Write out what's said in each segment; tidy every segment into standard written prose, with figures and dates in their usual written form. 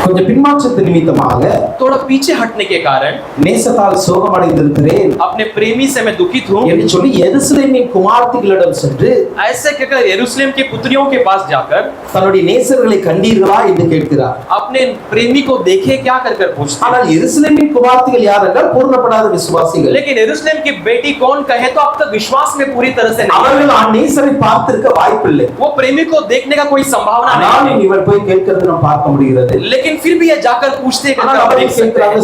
கொஞ்சம் பின்மாற்றத்தின் நிமித்தமாக थोड़ा पीछे हटने के कारण நேசத்தால் சோகமடைந்திருக்கிறேன் अपने प्रेमी से मैं दुखित हूँ என்று சொல்லி எருசலேமின் குமார்த்திகளிடம் சென்று ऐसे कहकर यरूशलेम के पुत्रियों के पास जाकर தன்னுடைய நேசர்களை கண்டீர்களா என்று கேட்கிறார். अपने प्रेमी को देखे क्या कर कर पूछते. ஆனால் எருசலேமின் குமார்த்திகள் யார் என்றால் பூர்ணப்படாத விசுவாசிகள். लेकिन यरूशलेम की बेटी कौन कहे तो अब तक विश्वास में पूरी तरह से नहीं. அவர்கள் ஆ நேசரை பார்த்திருக்க வாய்ப்பில்லை. वो प्रेमी को देखने का कोई संभावना नहीं. ஆனால் இவர் போய் கேட்கிறது நாம் பார்க்க முடிகிறது. लेकिन फिर भी ये जाकर पूछते हैं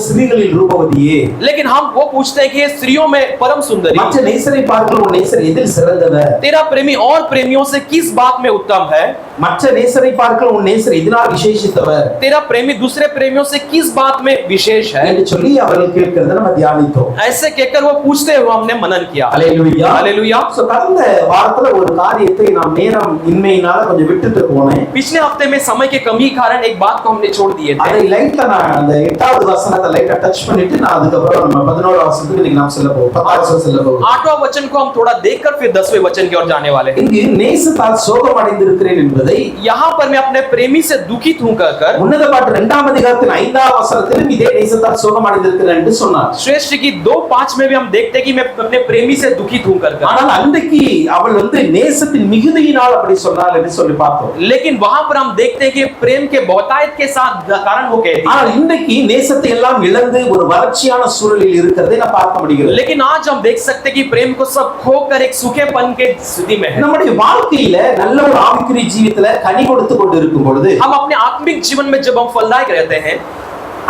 ஸ்திரீகளில் ரூபவதியே. लेकिन हम वो पूछते हैं कि ये स्त्रियों में परम सुंदरी. மற்ற நேசரை பார்க்கிற ஒரு நேசர் எதில் சிறந்தவர்? तेरा प्रेमी और प्रेमियों से किस बात में उत्तम है? மற்ற நேசரை பார்க்கிற ஒரு நேசர் எதினால் விசேஷித்தவர்? तेरा प्रेमी दूसरे प्रेमियों से किस बात में विशेष है? என்று சொல்லி அவர்கள் கேட்கிறதை நம்ம தியானித்தோம். ऐसे कहकर वो पूछते हुए हमने मनन किया. ஹalleluya हालेलुया. சோ கடந்த வாரத்துல ஒரு காரியத்தை நாம் நேரம் இன்மையினால கொஞ்சம் விட்டுட்டு போனேன். पिछले हफ्ते में समय के कमी के कारण एक बात को हमने छोड़ दिए थे. அதை லைட்டா நான் அந்த 8வது வசனத்தை லைட்டா டச் பண்ணிட்டு நான் அதுக்கு அப்புறம் நம்ம 11வது வசனத்துக்கு இன்னைக்கு நாம் செல்ல போறோம். 10வது வசனம் செல்ல போறோம். 8वां वचन को हम थोड़ा देखकर फिर 10वें वचन की ओर जाने वाले हैं. இங்கு நேசத்தால் சோகமடைந்திருக்கிறேன் என்பதை यहाँ पर मैं अपने प्रेमी से दुखित हूं कहकर உன்னத பாட்டு 2ஆம் அதிகாரத்தின் 5வது வசனத்திலும் இதே நேசத்தால் சோகமடைந்திருக்கிறேன் என்று சொன்னார். श्रेष्ठ की 2:5 में भी हम देखते हैं कि मैं अपने प्रेमी से दुखित हूं कहकर. ஆனால் அன்றைக்கு அவள் நேசத்தின் மிகுதியினால் அப்படி சொன்னாள் என்று சொல்லி பார்த்தோம். लेकिन वहां पर हम देखते हैं कि प्रेम के बहुतायत के साथ कारण हो गए. ஆனால் இன்றைக்கு நேசத்தை எல்லாம் இழந்து ஒரு வறட்சியான சூழலில் இருக்கிறதை நான் பார்க்க முடிகிறது. लेकिन आज हम देख सकते हैं कि प्रेम को सब खोकर एक सूखेपन के स्थिति में है. நம்முடைய வாழ்க்கையில நல்ல ஒரு ஆவிக்குரிய ஜீவிதத்துல கனி கொடுத்து கொண்டு இருக்கும் பொழுது हम अपने आत्मिक जीवन में जब हम फलदायक रहते हैं,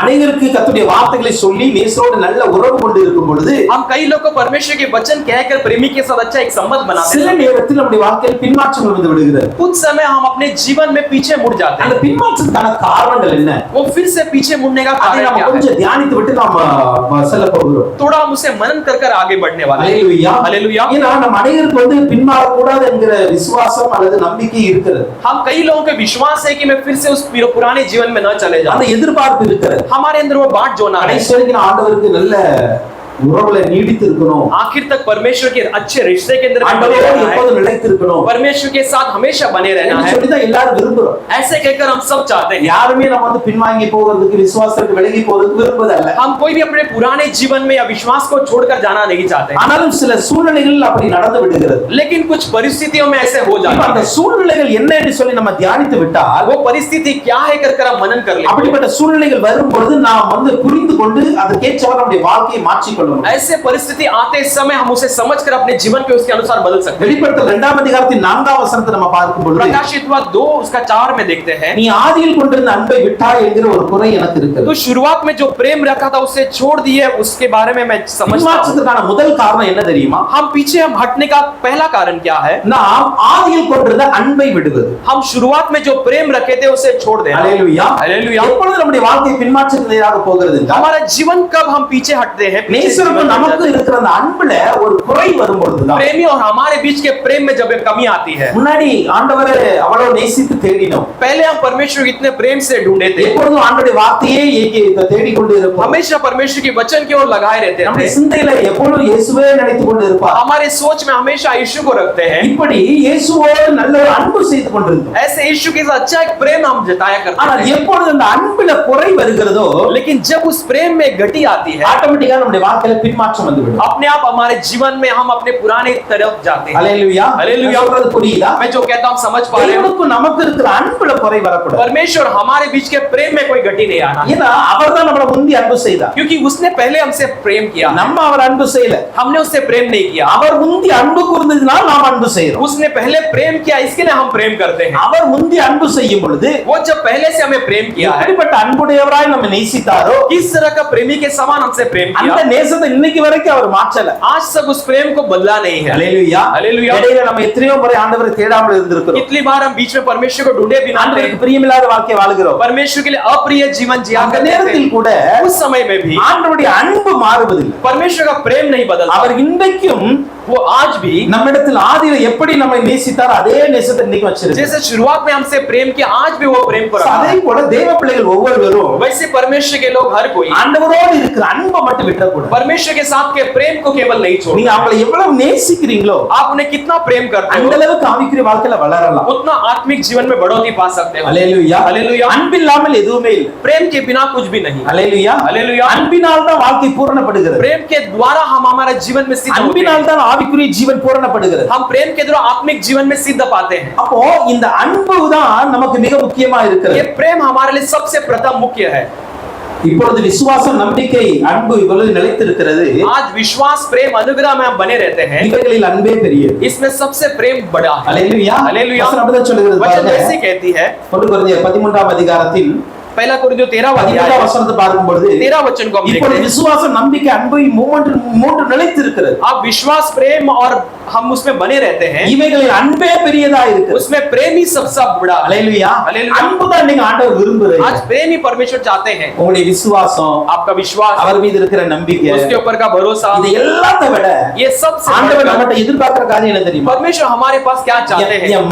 அநேகருக்கு கர்த்தருடைய வார்த்தைகளை சொல்லி நேசரோடு நல்ல உறவு கொண்டு இருக்கும் பொழுது हम कई लोगों को परमेश्वर के वचन कहकर प्रेमी के साथ अच्छा एक संबंध बनाते சில हैं. நேரத்தில் நம்முடைய வாழ்க்கையில் பின்மாற்றம் வந்து விடுகிறது. कुछ समय हम अपने जीवन में पीछे मुड़ जाते அந்த हैं. பின்மாற்றத்துக்கான காரணங்கள் என்ன? वो फिर से पीछे मुड़ने का அதை कारण நாம क्या है? கொஞ்சம் தியானித்து விட்டு நாம செல்ல போகிறோம். थोड़ा हम उसे मनन कर आगे बढ़ने वाले हैं. ஹalleluya हालेलुया. ஏன்னா நம்ம அநேகருக்கு பின்மாற கூடாது என்கிற விசுவாசம் அல்லது நம்பிக்கை இருக்கிறது. हम कई लोगों के विश्वास है कि मैं फिर से उस पुराने जीवन में न चले அந்த जाऊं. எதிர்பார்ப்பு இருக்கிறது. हमारे अंदर वो बात जो ना है. கடைசி வரைக்கும் ஆண்டவருக்கு நல்ல உறவுல நீடித்து இருக்கணும். आखिर तक परमेश्वर के अच्छे रिश्ते के अंदर बने ஆண்டவரோடு रहना है. எப்போதும் நிலைத்து இருக்கணும். परमेश्वर के साथ हमेशा बने रहना என்று है. சொல்லி தான் எல்லாரும் விரும்புறோம். ऐसे कहकर हम सब चाहते हैं. யாருமே நம்ம பின்வாங்கி போகிறதுக்கு விசுவாசத்துக்கு விலகி போறதுக்கு விரும்புவதில்லை. हम कोई भी अपने पुराने जीवन में या विश्वास को छोड़कर जाना नहीं चाहते. ஆனாலும் சில சூழ்நிலைகள் அப்படி நடந்து விடுகிறது. लेकिन कुछ परिस्थितियों में ऐसे हो இப்ப जाता அந்த है. சூழ்நிலைகள் என்ன என்று சொல்லி நம்ம தியானித்து விட்டால் वो परिस्थिति क्या है कर हम मनन कर लेते हैं. அப்படிப்பட்ட சூழ்நிலைகள் வரும்பொழுது நாம் புரிந்து கொண்டு அதற்கேற்றவாறு நம்முடைய வாழ்க்கையை மாற்றிக்கொள்ள முடியும். ऐसे परिस्थिति आते समय हम उसे समझकर अपने जीवन पे उसके अनुसार बदल सकते हैं. வெளிப்படுத்தல் 2ஆம் அதிகாரத்தின் 4ஆம் வசனத்தை நம்ம பார்க்கும் பொழுது प्रकाशित हुआ 2 उसका 4 में देखते हैं. நீ ஆதியில் கொண்டிருந்த அன்பை விட்டாய் என்கிற ஒரு குறை எனக்கு இருக்கிறது. तो शुरुआत में जो प्रेम रखा था उसे छोड़ दिए, उसके बारे में मैं समझता हूं. பின்மாற்றத்துக்கான முதல் காரணம் என்ன தெரியுமா? हम पीछे हम हटने का पहला कारण क्या है? நாம் ஆதியில் கொண்டிருந்த அன்பை விடுவது. हम शुरुआत में जो प्रेम रखे थे उसे छोड़ देना. ஹalleluya हालेलुया. எப்பொழுது நம்முடைய வாழ்க்கை பின்மாற்றத்துக்கு நேராக போகிறது என்றால் हमारा जीवन कब हम पीछे हटते हैं? நேசருக்கு நமக்கு இருக்கிற அந்த அன்புல ஒரு குறை வரும் பொழுதுதான் प्रेमी और हमारे बीच के प्रेम में जब एक कमी आती है. முன்னாடி ஆண்டவரை அவ்வளவு நேசித்து தேடினோம். पहले हम परमेश्वर को इतने प्रेम से ढूंढे थे. எப்பொழுதும் ஆண்டவருடைய வார்த்தையே தேடிக் கொண்டு இருப்போம். हमेशा परमेश्वर के वचन की ओर लगाए रहते நம்முடைய हैं. சிந்தையில எப்பொழுதும் இயேசுவே நினைத்துக் கொண்டு இருப்பார். हमारे सोच में हमेशा यीशु को रखते हैं. இப்படி இயேசுவோடு நல்ல ஒரு அன்பு செய்து கொண்டிருந்தோம். ऐसे यीशु के साथ अच्छा एक प्रेम हम जताया करते ஆனால் हैं. எப்பொழுது அந்த அன்புல குறை வருகிறதோ लेकिन जब उस प्रेम में गति आती है, ஆட்டோமேட்டிக்கா நம்முடைய வாழ்க்கையில பின்மாற்றம் வந்துவிடும். अपने आप हमारे जीवन में हम अपने पुराने तरफ जाते हैं. ஹalleluya हालेलुया. சொல்றது புரியுதா? मैं जो कहता हूं समझ पा रहे हो? தேவனுக்கு நமக்கு இருக்கிற அன்புல குறை வரக்கூடாது. परमेश्वर हमारे बीच के प्रेम में कोई गति नहीं आना. ஏன்னா அவர்தான் நம்மள முந்தி அன்பு செய்தார். क्योंकि उसने पहले हमसे प्रेम किया. நம்ம அவர் அன்பு செய்யல. हमने उससे प्रेम नहीं किया. அவர் முந்தி அன்பு கூர்ந்ததினால் நாம் அன்பு செய்றோம். उसने पहले प्रेम किया, इसके लिए हम प्रेम करते हैं. அவர் முந்தி அன்பு செய்யும் பொழுது वो जब पहले से हमें प्रेम किया है, எப்படிப்பட்ட அன்புடையவராய் நம்ம நேசித்தாரோ किस तरह का प्रेमी के समान हमसे प्रेम அந்த किया, நேசத்தை இன்னைக்கு வரைக்கும் அவர் மாற்றல. आज तक उस प्रेम को बदला नहीं है. ஹalleluya हालेलुया. இடையில நம்ம எத்தனையோ முறை ஆண்டவரை தேடாமல் இருந்திருக்கிறோம். कितनी बार हम बीच में परमेश्वर को ढूंढे बिना ஆண்டவருக்கு பிரியமில்லாத வாழ்க்கை வாழுகிறோம். परमेश्वर के लिए अप्रिय जीवन जिया அந்த करते நேரத்தில் थे. கூட उस समय में भी ஆண்டவருடைய அன்பு மாறுவதில்லை. परमेश्वर का प्रेम नहीं बदलता. அவர் இன்றைக்கும் वो आज भी நம்மிடத்தில் ஆதியில எப்படி நம்மை நேசித்தார் அதே நேசத்தை இன்னைக்கு வச்சிருக்கார். जैसे शुरुआत में हमसे प्रेम किया, आज भी वो प्रेम को रखा அதே है। போல தேவ பிள்ளைகள் ஒவ்வொருவரும் वैसे परमेश्वर के लोग हर कोई ஆண்டவரோடு இருக்கிற அன்பை மட்டும் விட்டக்கூடாது. परमेश्वर के साथ के प्रेम को केवल नहीं छोड़ो। நீங்க அவங்களை எவ்வளவு நேசிக்கிறீங்களோ आप उन्हें कितना प्रेम करते அந்த हो, அளவுக்கு ஆவிக்குரிய வாழ்க்கையில வளரலாம். उतना आत्मिक जीवन में बढ़ोतरी पा सकते हो। அல்லேலூயா. அல்லேலூயா. அன்பில்லாமல் எதுவுமே இல்லை. प्रेम के बिना कुछ भी नहीं। அல்லேலூயா. அல்லேலூயா. அன்பினால் தான் வாழ்க்கை பூரணப்படுகிறது. प्रेम के द्वारा हम हमारा जीवन में सिद्ध होते हैं। அன்பினால் தான் ஆவிக்குரிய ஜீவன் பூரணப்படுகிறது. हम प्रेम के द्वारा आत्मिक जीवन में सिद्ध पाते हैं। அப்போ இந்த அன்பு தான் நமக்கு மிக முக்கியமா இருக்கிறது. ये प्रेम हमारे लिए सबसे प्रथम मुख्य है। இப்பொழுது விசுவாசம், நம்பிக்கை, அன்பு இவ்வளவு நிலைத்திருக்கிறது. आज विश्वास, प्रेम, अनुग्रह में हम बने रहते हैं। இவைகளில் அன்பே பெரியது. इसमें सबसे प्रेम बड़ा है। அல்லேலூயா. அல்லேலூயா. வசனம் அப்படிதான் சொல்லுகிறது वचन பாருங்க. ऐसे कहती है, 1 கொரிந்தியர் 13ஆம் அதிகாரத்தில் पहला कुरिन्थियों 13वां अध्याय 13ஆம் வசனத்தை பார்க்கும் பொழுது 13 वचन को हम देखते இப்பொழுது हैं। விசுவாசம், நம்பிக்கை, அன்பு மூன்று நிலைத்திருக்கிறது. अब विश्वास, प्रेम और हम उसमें बने रहते हैं। இவைகளில் அன்பே பெரியதா இருக்குது. उसमें प्रेम ही सबसे बड़ा है। அல்லேலூயா. அல்லேலூயா. அன்பு தான் நீங்க ஆண்டவர் விரும்புறாரு. आज प्रेम ही परमेश्वर चाहते हैं। உங்களுடைய விசுவாசம், आपका विश्वास, அவர் மீது இருக்கிற நம்பிக்கை, उसके ऊपर का भरोसा, இது எல்லாத்தை விட ये सबसे ஆண்டவர் बढ़कर நம்மட்ட எதிர்பார்க்கிற காரியம் என்ன தெரியுமா? परमेश्वर हमारे पास क्या चाहते हैं। என்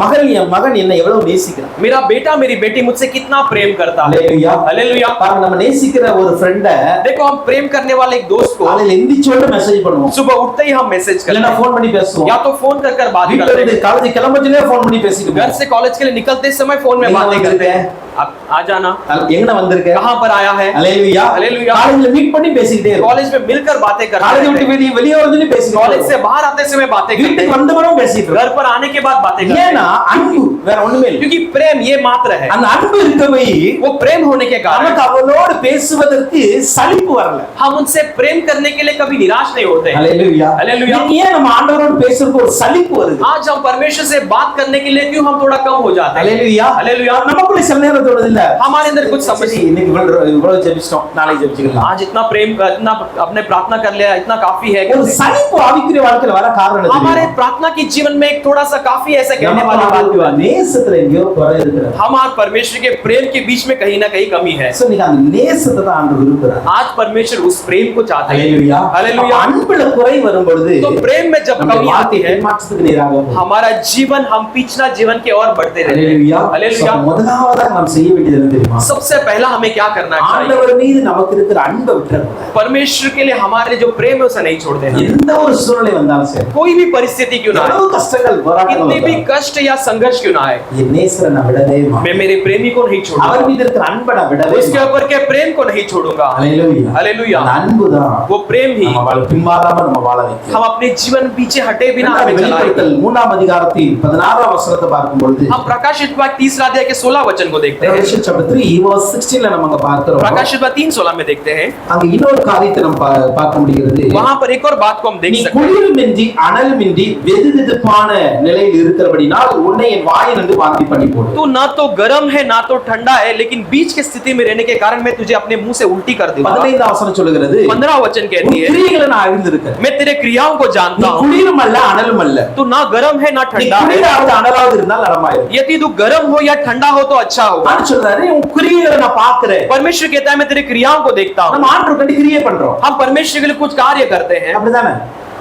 மகன் என்னை எவ்வளவு நேசிக்கிறான். मेरा बेटा, मेरी बेटी मुझसे कितना प्रेम करता है। அல்லேலூயா. हालेलुया। பாருங்க, நம்ம நேசிக்கிற ஒரு ஃப்ரெண்ட देखो, हम प्रेम करने वाले एक दोस्त को காலையில எந்திரிச்சோட மெசேஜ் பண்ணுவோம். सुबह उठते ही हम मैसेज करते இல்லனா हैं, ஃபோன் பண்ணி பேசுவோம். या तो फोन कर बात வீட்ல करते இருந்து हैं, காலேஜ் கிளம்பச்சலே ஃபோன் பண்ணி பேசிட்டு घर से कॉलेज के लिए निकलते समय फोन में எங்க बातें करते வந்திருக்க? हैं। आप आ जाना, எங்கன வந்திருக்க? कहां पर आया है। அல்லேலூயா. அல்லேலூயா. காலேஜ்ல மீட் பண்ணி பேசிட்டே இருக்கோம். कॉलेज में मिलकर बातें करते காலேஜ் हैं, விட்டு வெளியே வந்து பேசிட்டு कॉलेज से இருக்கோம். बाहर आते समय बातें करते வீட்டுக்கு हैं, வந்தவரும் பேசிட்டு घर இருக்கோம். पर आने के बाद बातें करते हैं। ஏன்னா அன்பு வேற ஒண்ணுமே இல்லை. क्योंकि प्रेम ये मात्र है। அந்த அன்பு இருக்கவே वो प्रेम होने के कारण நமக்கு அவளோடு பேசுவதற்கு சலிப்பு வரல. हम उनसे प्रेम करने के लिए कभी निराश नहीं होते हैं। அல்லேலூயா. அல்லேலூயா. ஏன் நம்ம ஆண்டவரோடு பேசுறதுக்கு ஒரு சலிப்பு வருது? आज हम परमेश्वर से बात करने के लिए क्यों हम थोड़ा कम हो जाते हैं। அல்லேலூயா. हालेलुया। நமக்குள்ள சில நேரம் தோணுது இல்ல, हमारे अंदर कुछ समझ சரி, இன்னைக்கு இவ்வளவு ஜெபிச்சிட்டோம், நாளைக்கு ஜெபிச்சுக்கலாம். आज इतना प्रेम इतना अपने प्रार्थना कर लिया, इतना काफी है। ஒரு சலிப்பு ஆவிக்குரிய வாழ்க்கையில வர காரணம் என்ன हमारे தெரியுமா? प्रार्थना की जीवन में एक थोड़ा सा काफी ऐसा कहने वाली बात நமக்கு நேசத்துல எங்கேயோ குறை இருக்குது. हमारे परमेश्वर के प्रेम के बीच में कहीं ना कहीं कमी है। சோ நீங்க அந்த நேசத்தை தான் ஆண்டவர் விரும்புறார். आज परमेश्वर उस प्रेम को चाहते हैं। அல்லேலூயா. हालेलुया। அன்புல குறை வரும் பொழுது तो प्रेम में जब நம்முடைய कमी आती வாழ்க்கை है, மாற்றத்துக்கு நேராக போகும். हमारा जीवन हम पिछला जीवन के और बढ़ते रहते அல்லேலூயா. हैं। हालेलुया। சோ முதலாவதாக நாம் செய்ய வேண்டியது என்ன தெரியுமா? सबसे पहला हमें क्या करना चाहिए। ஆண்டவர் மீது நமக்கு இருக்கிற அன்பை விட்டுறக்கூடாது. परमेश्वर के लिए हमारे लिए जो प्रेम है उसे नहीं छोड़ देना। எந்த ஒரு சூழ்நிலை வந்தாலும் சரி, कोई भी परिस्थिति क्यों ना आए, எவ்வளவு கஷ்டங்கள் போராட்டங்கள் कितनी भी வந்தாலும், कष्ट या संघर्ष क्यों ना आए, என் நேசரை நான் விடவே மாட்டேன். मैं मेरे प्रेमी को नहीं அவர் छोड़ूंगा, மீது இருக்கிற அன்பை நான் விடவே उसके மாட்டேன். ऊपर के प्रेम को नहीं छोड़ूंगा। அல்லேலூயா. हालेलुया। அந்த அன்புதான் वो प्रेम ही நம்ம வாழ பின்மாறாம நம்ம வாழ வைக்கும். हम अपने जीवन पीछे हटे बिना हमें चलाएगा। வெளிப்படுத்தல் 3ஆம் அதிகாரத்தின் 16ஆம் வசனத்தை பார்க்கும் பொழுது हम प्रकाशित वाक्य 3 अध्याय के 16 वचन को देखते हैं। Revelation chapter 3 verse 16ல நம்ம அங்க பார்க்கிறோம். प्रकाशित वाक्य 3:16 में देखते हैं, அங்க இன்னொரு காரியத்தை நம்ம பார்க்க முடிகிறது. वहां पर एक और बात को हम देख நீ सकते हैं। குளிருமின்றி அனலுமின்றி வெதுவெதுப்பான நிலையில் இருக்கிறபடினால் உன்னை என் வாயிலிருந்து வாந்தி பண்ணி போடும். तू ना तो गर्म है ना तो ठंडा है, लेकिन बीच की स्थिति में रहने के कारण मैं तुझे अपने मुंह से उल्टी कर दूंगा। 15ஆம் வசனம் சொல்லுகிறது, 15 वचन कहती है, கிரியைகளை நான் அறிந்திருக்கிறேன். मैं तेरे क्रियाओं को நீ जानता हूँ, குளிரும் அல்ல அனலும் அல்ல. तू ना गर्म है ना நீ ठंडा है। குளிராவது அனலாவது இருந்தால் நலமாயிரும். यदि तू गर्म हो या ठंडा हो तो अच्छा होगा। நான் சொல்றாரு, உன் கிரியைகளை நான் பார்க்கிறேன். परमेश्वर कहता है मैं तेरे क्रियाओं को देखता हूँ। நம்ம ஆண்டவருக்கு கிரியை பண்றோம். हम परमेश्वर के लिए कुछ कार्य करते हैं। அப்படிதானே?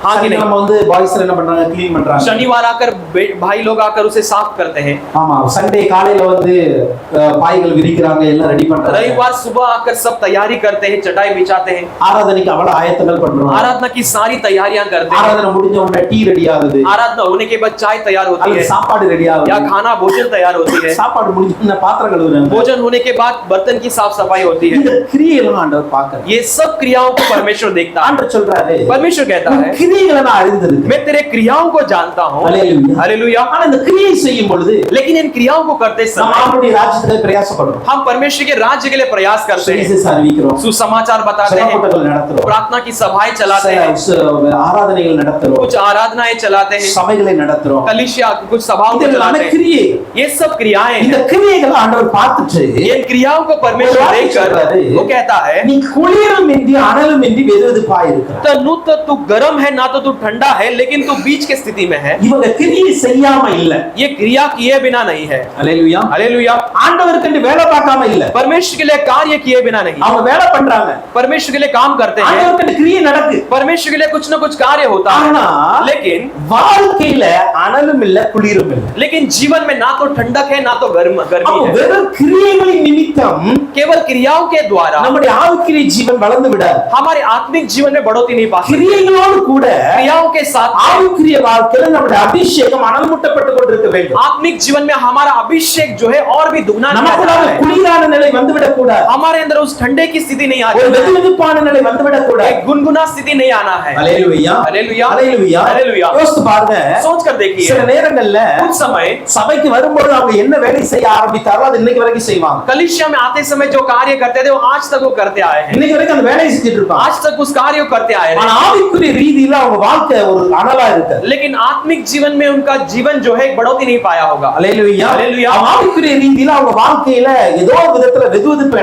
हाँ कि नहीं? நம்ம வந்து பாய்ஸ் என்ன பண்றாங்க, க்ளீன் பண்றாங்க. शनिवार आकर भाई लोग आकर उसे साफ करते हैं। ஆமா, சண்டே காலையில வந்து பாய்கள் விரிக்கிறாங்க, எல்லாம் ரெடி பண்றாங்க. रविवार सुबह आकर सब तैयारी करते हैं, चटाई बिछाते हैं, ஆராதனைக்கு அவ்வளவு ஆயத்தங்கள் பண்றோம். आराधना की सारी तैयारियां करते हैं। ஆராதனை முடிஞ்ச உடனே டீ ரெடி ஆகுது, आराधना होने के बाद चाय तैयार होती அல்லது है சாப்பாடு ரெடி या ஆகுது. खाना भोजन तैयार होती है। சாப்பாடு முடிஞ்ச உடனே பாத்திரம் கழுவுறாங்க. भोजन होने के बाद बर्तन की साफ सफाई होती है। இந்த கிரியைகளை ஆண்டவர் பார்க்கறார். ये सब क्रियाओं को परमेश्वर देखता है। ஆண்டவர் சொல்றாரு, परमेश्वर कहता உன் है கிரியைகளை நான் அறிந்திருக்கிறேன். मैं तेरे क्रियाओं को जानता हूँ। அல்லேலூயா. हालेलुया। ஆனா இந்த கிரியை செய்யும் பொழுது लेकिन इन क्रियाओं को करते நம்ம समय ஆண்டவருடைய ராஜ்யத்துக்கு பிரயாசப்படுறோம். हम परमेश्वर के राज्य के लिए प्रयास करते हैं, சுவிசேஷம் அறிவிக்கிறோம், सुसमाचार बताते हैं, கூட்டங்கள் நடத்துறோம், प्रार्थना की सभाएं चलाते हैं, ஆராதனைகள் நடத்துறோம், कुछ आराधनाएं चलाते हैं, சபைகளை நடத்துறோம். कलीसिया कुछ सभाओं को இது எல்லாமே चलाते हैं। கிரியை. ये सब क्रियाएं இந்த हैं। கிரியைகளை ஆண்டவர் பார்த்துட்டு इन क्रियाओं को परमेश्वर वो देखकर बात वो कहता है நீ குளிரும் இன்றி அனலும் இன்றி வெதுவெதுப்பாய் இருக்கிறாய். तो नु तो तू गर्म है ना ना तो तू ठंडा है लेकिन तू बीच के स्थिति में है। இவங்க கிரியை செய்யாம இல்ல, ये क्रिया किए बिना नहीं है। அல்லேலூயா, हालेलुया। ஆண்டவருக்கு வேலை பார்க்காம இல்ல, परमेश्वर के लिए कार्य किए बिना नहीं, அவங்க வேலை பண்றாங்க, परमेश्वर के लिए काम करते हैं, ஆண்டவருக்கு கிரியை நடக்கு, परमेश्वर के लिए कुछ ना कुछ कार्य होता ஆனா है। लेकिन வாழ்க்கையில அனலும் இல்ல குளிரும் இல்ல। लेकिन जीवन में ना तो ठंडक है ना तो गर्मी அப்ப है। வெறும் கிரியைகளின் நிமித்தம் केवल क्रियाओं के द्वारा நம்முடைய ஆவிக்குரிய ஜீவன் வளர்ந்து விடாது। हमारे आत्मिक जीवन में बढ़ोतरी नहीं पाती। கிரியைகளோடு கூட क्रियाओं के साथ ஆவிக்குரிய வாழ்க்கையில நம்முடைய அபிஷேகம் அனல் மூட்டப்பட்டு கொண்டிருக்க வேண்டும்। आत्मिक जीवन में हमारा अभिषेक जो है और भी दुगना किया நமக்குள்ள जाता है। குளிரான நிலை வந்துவிடக் கூடாது, हमारे अंदर उस ठंडे की स्थिति नहीं ஒரு आती, வெதுவெதுப்பான நிலை வந்துவிடக் கூடாது। एक गुनगुना स्थिति नहीं आना है। அல்லேலூயா, हालेलुया, அல்லேலூயா, हालेलुया। யோசித்து பாருங்க, सोच कर देखिए, சில நேரங்கள்ல कुछ समय சபைக்கு வரும்போது அவங்க என்ன வேலை செய்ய ஆரம்பித்தாரோ அது இன்னைக்கு வரைக்கும் செய்வாங்க। कलीसिया में आते समय जो कार्य करते थे वो आज तक वो करते आए हैं, இன்னைக்கு வரைக்கும் அந்த வேலையை செஞ்சுட்டு இருப்பாங்க। आज तक उस कार्य को करते आए ஆனா हैं। ஆவிக்குரிய ரீதியில அவங்க வாழ்க்கை ஒரு அனலா இருக்கு। लेकिन आत्मिक जीवन में उनका जीवन जो है बढ़ोतरी नहीं पाया होगा। அல்லேலூயா, அல்லேலூயா। ஆவிக்குரிய ரீதியில அவங்க வாழ்க்கையில ஏதோ ஒரு விதத்துல வெதுவெதுப்பு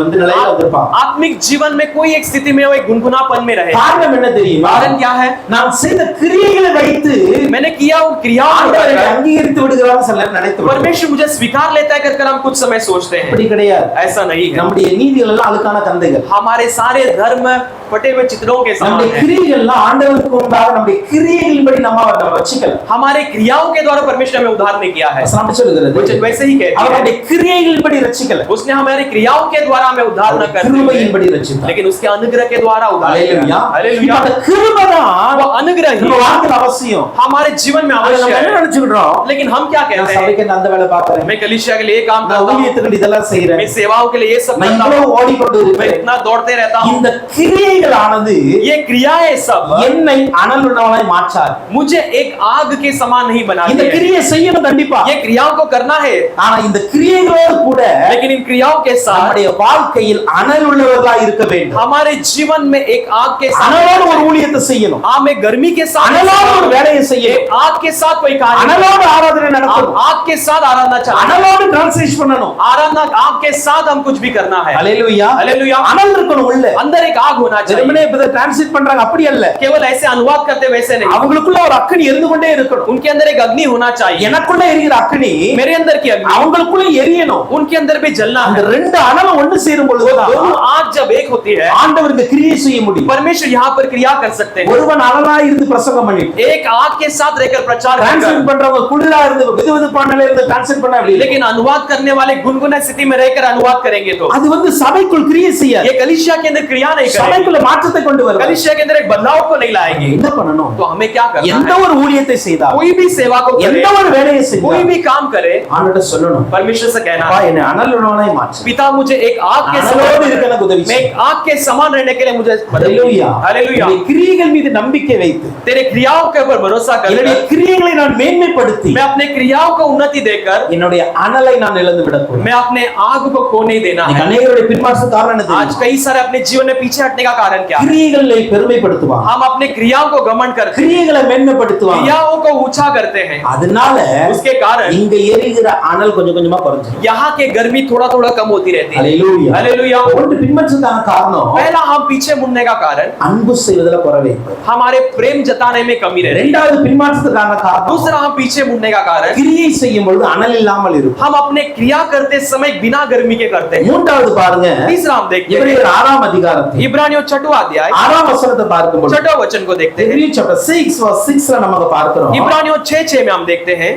வந்து நிலையில வந்திருப்பாங்க। आत्मिक जीवन में कोई एक स्थिति में वो एक गुनगुनापन में रहे। காரணம் என்ன தெரியுமா? कारण क्या है? நான் செய்த கிரியைகளை வைத்து मैंने किया वो क्रियाओं को ஆண்டவர் என்னை करके அங்கீகரித்து விடுகிறார் சில நேரம் நினைத்து விடுகிறோம்। परमेश्वर मुझे स्वीकार लेता है कर हम कुछ समय सोचते हैं, அப்படி கிடையாது। ऐसा नहीं है। நம்முடைய நீதிகள் எல்லாம் அழுக்கான கந்தைகள், हमारे सारे धर्म फटे हुए चित्रों के समान நம்முடைய है। கிரியைகள் எல்லாம் ஆண்டவருக்கு முன்பாக நம்முடைய கிரியைகளின்படி நம்ம வச்சுக்கல। हमारे क्रियाओं के द्वारा परमेश्वर हमें उद्धार नहीं किया है। வசனம் சொல்லுகிறது, वचन वैसे ही कहते அவருடைய हैं, கிரியைகளின்படி ரட்சிக்கல, उसने हमारी क्रियाओं के द्वारा हमें उद्धार न करते हुए, கிருபையின்படி ரட்சித்தார்। लेकिन उसके अनुग्रह के द्वारा उद्धार அல்லேலூயா, किया। हालेलुया। அந்த கிருபை தான் वो अनुग्रह ही நம்ம வாழ்க்கையில அவசியம்। हमारे जीवन में அதை நம்ம आवश्यक என்ன है। நினைச்சுக்கிறோம்? लेकिन हम क्या நான் कहते हैं? சபைக்கு அந்த வேலை பார்க்கறேன், मैं कलीसिया के लिए ये काम நான் करता हूँ, ஊழியத்துக்கு இதெல்லாம் செய்றேன், मैं सेवाओं के लिए ये सब நான் करता हूँ, இவ்வளவு ஓடிக்கொண்டு मैं இருக்கிறேன்। इतना दौड़ते रहता हूँ। இந்த கிரியைகளானது ये क्रियाएं सब என்னை அனலுள்ளவனாய் மாற்றாது। मुझे एक आग के समान नहीं இந்த बनाती है। கிரியை செய்யணும் கண்டிப்பா, ये क्रियाओं को करना है, ஆனா இந்த கிரியைகளோடு கூட लेकिन इन क्रियाओं के साथ நம்முடைய வாழ்க்கையில் அனல் உள்ளவர்களாய் இருக்க வேண்டும்। हमारे जीवन में एक आग के அனலோடு ஒரு साथ, ஊழியத்தை செய்யணும், हमें गर्मी के साथ அனலோடு ஒரு வேலையை செய்யணும், एक आग के साथ कोई कार्य, அனலோடு ஆராதனை நடத்தணும், आग के साथ आराधना चलाना, அனலோடு டிரான்ஸ்லேட் பண்ணணும்। आराधना आग के साथ हम कुछ भी करना है। அல்லேலூயா, हालेलुया। அனல் இருக்கணும் உள்ள। अंदर एक आग होना चाहिए। வெறுமனே இப்ப டிரான்ஸ்லேட் பண்றாங்க அப்படி அல்ல, केवल ऐसे अनुवाद करते वैसे नहीं, அவங்களுக்குள்ள ஒரு அக்கினி எரிந்து கொண்டே இருக்கணும்। उनके अंदर एक अग्नि होना चाहिए। எனக்குள்ள எரிகிற அக்கினி मेरे अंदर की अग्नि அவங்களுக்குள்ள எரியணும்। उनके अंदर भी जलना அந்த है। ரெண்டு அனலும் ஒன்று சேரும் பொழுதுதான் दोनों आग जब एक होती है, ஆண்டவருக்கு கிரியை செய்ய முடியும்। परमेश्वर यहाँ पर क्रिया कर सकते हैं। ஒருவன் அனலா இருந்து பிரசங்கம் பண்ணிட்டு एक आग के साथ रहकर प्रचार டிரான்ஸ்லேட் कर, பண்றவங்க குளிரா இருந்து வெதுவெதுப்பான நிலையில இருந்து டிரான்ஸ்லேட் பண்ண அப்படி लेकिन अनुवाद करने वाले गुनगुना स्थिति में रहकर अनुवाद करेंगे तो அது வந்து சபைக்குள் கிரியை செய்யாது, ये कलीसिया के अंदर क्रिया नहीं करेगी, சபைக்குள்ள மாற்றத்தை கொண்டு வரும்। कलीसिया के अंदर एक बदलाव को नहीं लाएगी। என்ன பண்ணணும்? तो हमें क्या करना எந்த है? ஒரு ஊழியத்தை செய்தாலும், कोई भी सेवा को करे, எந்த ஒரு வேலையை कोई செய்தாலும் भी काम करे, ஆண்டவர்ட்ட சொல்லணும், परमेश्वर से कहना அப்பா है, என்னை அனலுள்ளவனாய் மாற்று, पिता मुझे एक आग के அனலோடு समान, இருக்க எனக்கு உதவி मैं செய்। एक आग के समान रहने के लिए मुझे அல்லேலூயா, हालेलुया। என்னுடைய கிரியைகள் மீது நம்பிக்கை வைத்து तेरे क्रियाओं के ऊपर भरोसा என்னுடைய कर, கிரியைகளை நான் மேன்மைப்படுத்தி मैं अपने क्रियाओं को उन्नति देकर என்னுடைய அனலை நான் இழந்து விடக்கூடாது। मैं अपने आग को खो नहीं देना இன்னைக்கு है। அநேகருடைய பின்மாற்ற காரணம் என்ன आज தெரியுமா? कई सारे अपने जीवन में पीछे हटने का कारण क्या है? கிரியைகளை பெருமைப்படுத்துவாங்க, हम अपने क्रियाओं को घमंड करते हैं, கிரியைகளை மேன்மைப்படுத்துவாங்க, क्रियाओं को ऊंचा करते हैं, அதனால उसके कारण இங்க எரிகிற அனல் கொஞ்சம் கொஞ்சமா குறைஞ்சிரும்। यहाँ के गर्मी थोड़ा थोड़ा कम होती रहती है। அல்லேலூயா, हालेलुया। ஒன்று பின்மாற்றத்தான காரணம் पहला हम पीछे मुड़ने का कारण அன்பு செய்வதில குறைவே இருப்பது। हमारे प्रेम जताने में कमी रहती है। இரண்டாவது பின்மாற்றத்துக்கான காரணம் दूसरा हम पीछे मुड़ने का कारण கிரியை செய்யும் பொழுது அனல் இல்லாமல் இருக்கும்। हम अपने क्रिया करते समय बिना गर्मी के करते हैं। மூன்றாவது பாருங்க, तीसरा हम देखते हैं இப்ரேயர் 6ஆம் அதிகாரத்தில் इब्रानियों 6वां अध्याय 6ஆம் வசனத்தை பார்க்கும்போது 6वां वचन को देखते हैं। Hebrew chapter 6 verse 6ல நமக்கு பார்க்கிறோம், इब्रानियों 6:6 में हम देखते हैं,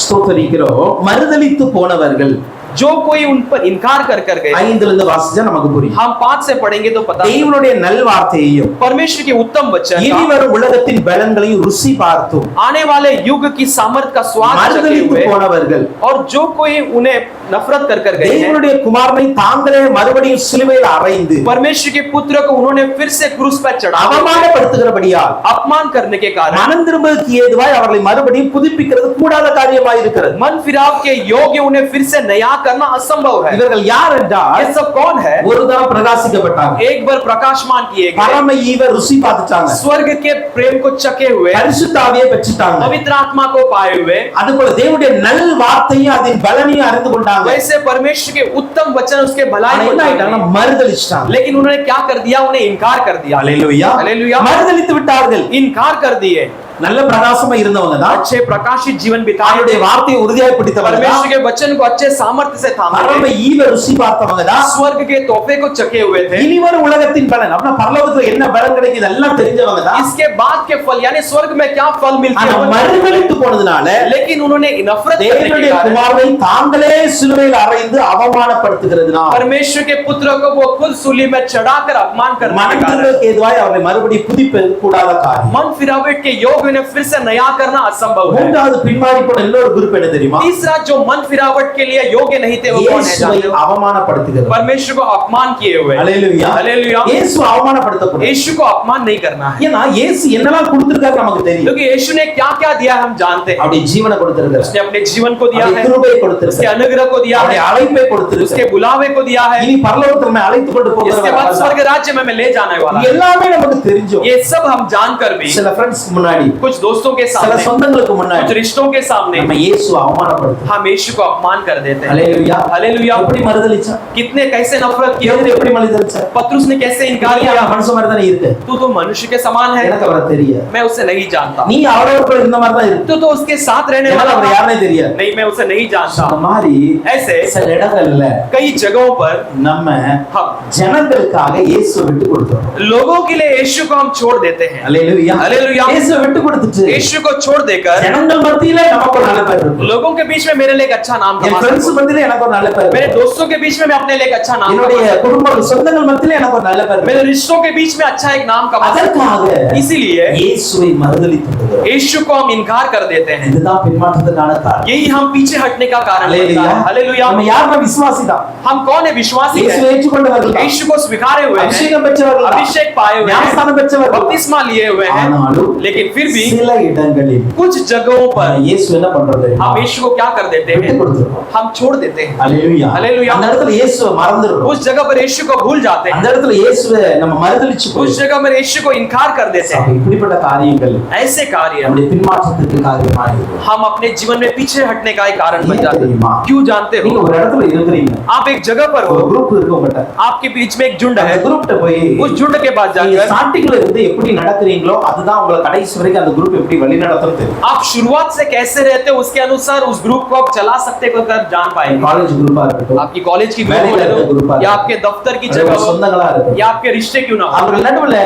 ஸ்தோத்திரிக்கிறோம், மறுதலித்து போனவர்கள் जो कोई उन पर इनकार कर गए। 5ல இருந்து வாசிச்சா நமக்கு புரியும்। हम 5 से पढ़ेंगे तो पता தேவனுடைய நல்வார்த்தையையும் परमेश्वर के उत्तम वचन இனி வரும் உலகத்தின் பலன்களையும் ருசி பார்த்தும் आने वाले युग की सामर्थ का स्वाद चखे மறுதலித்து हुए போனவர்கள் और जो कोई उन्हें नफरत कर गए हैं, தேவனுடைய குமாரனை தாங்களே மறுபடியும் சிலுவையில் அறைந்து परमेश्वर के पुत्र को उन्होंने फिर से क्रूस पर चढ़ा அவமானப்படுத்துகிறபடியால் अपमान करने के कारण மனம் திரும்புவதற்கு ஏதுவாய் அவர்களை மறுபடியும் புதுப்பிக்கிறது கூடாத காரியமாய் இருக்கிறது। मन फिराव के योग्य उन्हें फिर से नया करना असंभव है। இவர்கள் யார் என்றால் ये सब कौन है? ஒரு தரம் பிரகாசிக்கப்பட்டாங்க, एक बार प्रकाशमान किए गए, பரம ஈவ ருசி பார்த்துட்டாங்க, स्वर्ग के प्रेम को चखे हुए, பரிசுத்த ஆவியை பெற்றுட்டாங்க, पवित्र आत्मा को पाए हुए, அதுபோல தேவனுடைய நல் வார்த்தையும் அதன் பலனையும் அறிந்து கொண்டாங்க. वैसे परमेश्वर के उत्तम वचन उसके भलाई ஆனா को என்ன जाने। ஆயிட்டாங்கன்னா மறுதலிச்சிட்டாங்க. लेकिन उन्होंने क्या कर दिया? उन्हें इनकार कर दिया। அல்லேலூயா, हालेलुया। மறுதலித்து விட்டார்கள். इनकार कर दिए। நல்ல பிரகாசமா இருந்தவங்க தான், अच्छे प्रकाशित जीवन बिताए, அவருடைய வார்த்தையை உறுதியாய் பிடித்தவங்க தான், परमेश्वर के वचन को अच्छे सामर्थ्य से थामे பரம थे, ஈவ ருசி பார்த்தவங்க தான், स्वर्ग के तोहफे को चखे हुए थे, இனிவரும் உலகத்தின் பலன் அப்படின்னா பரலோகத்துல என்ன பலன் கிடைக்குது எல்லாம் தெரிஞ்சவங்க தான். इसके बाद के फल यानी स्वर्ग में क्या फल मिलते ஆனா हैं, மறுதலித்து போனதுனால लेकिन उन्होंने नफरत करने के தேவனுடைய कारण குமாரனை தாங்களே சிலுவையில் அறைந்து அவமானப்படுத்துகிறதுனால परमेश्वर के पुत्र को वो खुद सूली में चढ़ाकर अपमान करने के कारण மனதிற்கு ஏதுவாய் அவரை மறுபடியும் புதுப்பிக்க கூடாத காரியம். मन फिरावट के योग उन्हें फिर से नया करना असंभव है। மூன்றாவது பின்மாறி போன இன்னொரு குரூப் என்ன தெரியுமா? तीसरा जो मन फिरावट के लिए योग्य नहीं थे वो कौन है இயேசுவை जानते हो? அவமானப்படுத்துகிறது. परमेश्वर को अपमान किए हुए। அல்லேலூயா, हालेलुया। இயேசு அவமானப்படுத்தப்படுது. यीशु को अपमान नहीं करना है, ஏன்னா இயேசு என்னெல்லாம் கொடுத்திருக்காரு நமக்கு தெரியும். क्योंकि यीशु ने क्या क्या दिया हम जानते हैं। அவருடைய ஜீவனை கொடுத்திருக்காரு, उसने अपने जीवन को दिया அவருடைய है, கிருபையை उसके கொடுத்திருக்காரு, अनुग्रह को दिया அவருடைய है, அழைப்பை கொடுத்திருக்காரு, उसके बुलावे को दिया है, இனி பரலோகத்துக்கு நம்மை அழைத்து கொண்டு इसके बाद போகிறார். स्वर्ग राज्य में हमें ले जाने वाला है। எல்லாமே நமக்கு தெரிஞ்சோம். ये सब हम जानकर भी சில फ्रेंड्स முன்னாடி, कुछ दोस्तों के சில सामने, சொந்தங்களுக்கு कुछ முன்னாடி रिश्तों के सामने நம்ம இயேசு அவமானப்படுத்துறோம். हम यीशु को अपमान कर देते हैं। அல்லேலூயா, हालेलुया। எப்படி மறுதலிச்சா? कितने कैसे नफरत किया, பேதுரு எப்படி மறுதலிச்சா? पतरस ने कैसे इनकार நீ किया, மனுஷ மாதிரி தானே இருக்க, तू तो मनुष्य के समान है, எனக்கு அவரை தெரியாது. मैं उसे नहीं जानता। நீ அவரோட கூட இருந்த மாதிரி தான் இருக்கு, तू तो उसके साथ रहने எனக்கு वाला அவர் था, யாருனே தெரியாது. नहीं मैं उसे नहीं जानता। அந்த மாதிரி ऐसे சில இடங்கள்ல कई जगहों पर நம்ம हम ஜனங்களுக்காக இயேசுவை விட்டு கொடுத்தோம். लोगों के लिए यीशु को हम छोड़ देते हैं। அல்லேலூயா, हालेलुया। இயேசுவை விட்டு கொடுத்துட்டு यीशु को छोड़ देकर ஜனங்கள் மத்தியில நமக்கு ஒரு நல்ல பேர் இருக்கு, लोगों के बीच में मेरे लिए एक अच्छा नाम என் कमा ஃப்ரெண்ட்ஸ் सकूं, மத்தியில எனக்கு ஒரு நல்ல பேர் मेरे இருக்கு, दोस्तों के बीच में मैं अपने लिए एक अच्छा नाम कमा என்னுடைய सकूं, குடும்ப சொந்தங்கள் மத்தியில எனக்கு ஒரு நல்ல பேர் இருக்கு. मेरे रिश्तों के बीच में अच्छा एक नाम कमा सकूं। அதற்காக इसीलिए இயேசுவை மறுதலித்து விடுகிறோம். यीशु को हम इनकार कर देते हैं। இதுதான் பின்மாற்றத்துக்கான காரணம். यही हम पीछे हटने का कारण बनता அல்லேலூயா, है। हालेलुया। நம்ம யாருன்னா விசுவாசி தான், हम कौन है? विश्वासी இயேசுவை है, ஏற்றுக்கொண்டவர்கள் தான், यीशु को स्वीकारे हुए हैं, அபிஷேகம் பெற்றவர்கள் தான், अभिषेक पाए हुए हैं, ஞானஸ்நானம் பெற்றவர்கள் தான். बपतिस्मा लिए हुए हैं, ஆனாலும் लेकिन फिर भी சில இடங்களில் कुछ जगहों पर இயேசு என்ன பண்றது தெரியுமா? हम यीशु को क्या कर देते விட்டு हैं? கொடுத்துருக்கோம். हम छोड़ देते हैं। அல்லேலூயா, அல்லேலூயா। அந்த இடத்துல இயேசுவை மறந்துடுறோம், उस जगह पर यीशु को भूल जाते அந்த हैं, இடத்துல இயேசுவை நம்ம மறுதலிச்சு उस போயிடுறோம். जगह पर यीशु को इनकार कर देते அப்ப हैं। இப்படிப்பட்ட காரியங்கள் ऐसे कार्य நம்முடைய பின்மாற்றத்துக்கு காரியமாக இருக்கும். हम अपने जीवन में पीछे हटने का एक कारण बन ये जाते தெரியுமா? हैं। क्यों जानते நீங்க हो? ஒரு இடத்துல இருக்கிறீங்க, आप एक जगह पर ஒரு हो, குரூப் இருக்கு உங்ககிட்ட, आपके बीच में एक झुंड அந்த है, குரூப்ட்ட போய் उस झुंड के पास நீங்க जाकर ஸ்டார்டிங்ல இருந்து எப்படி நடக்கிறீங்களோ அதுதான் உங்களை கடைசி வரைக்கும் அந்த குரூப் எப்படி வழி நடத்தும் தெரியும். आप शुरुआत से कैसे रहते हो उसके अनुसार उस ग्रुप को आप चला सकते हो, कर जान पाएंगे। காலேஜ் குரூப்பா இருக்கட்டும், आपकी कॉलेज की मैंने ग्रुप का ग्रुप हो है। या आपके दफ्तर की அல்லது जगह உங்க हो சொந்தங்களா இருக்கட்டும், या आपके रिश्ते क्यों ना हो, அவர்கள் நடுவுல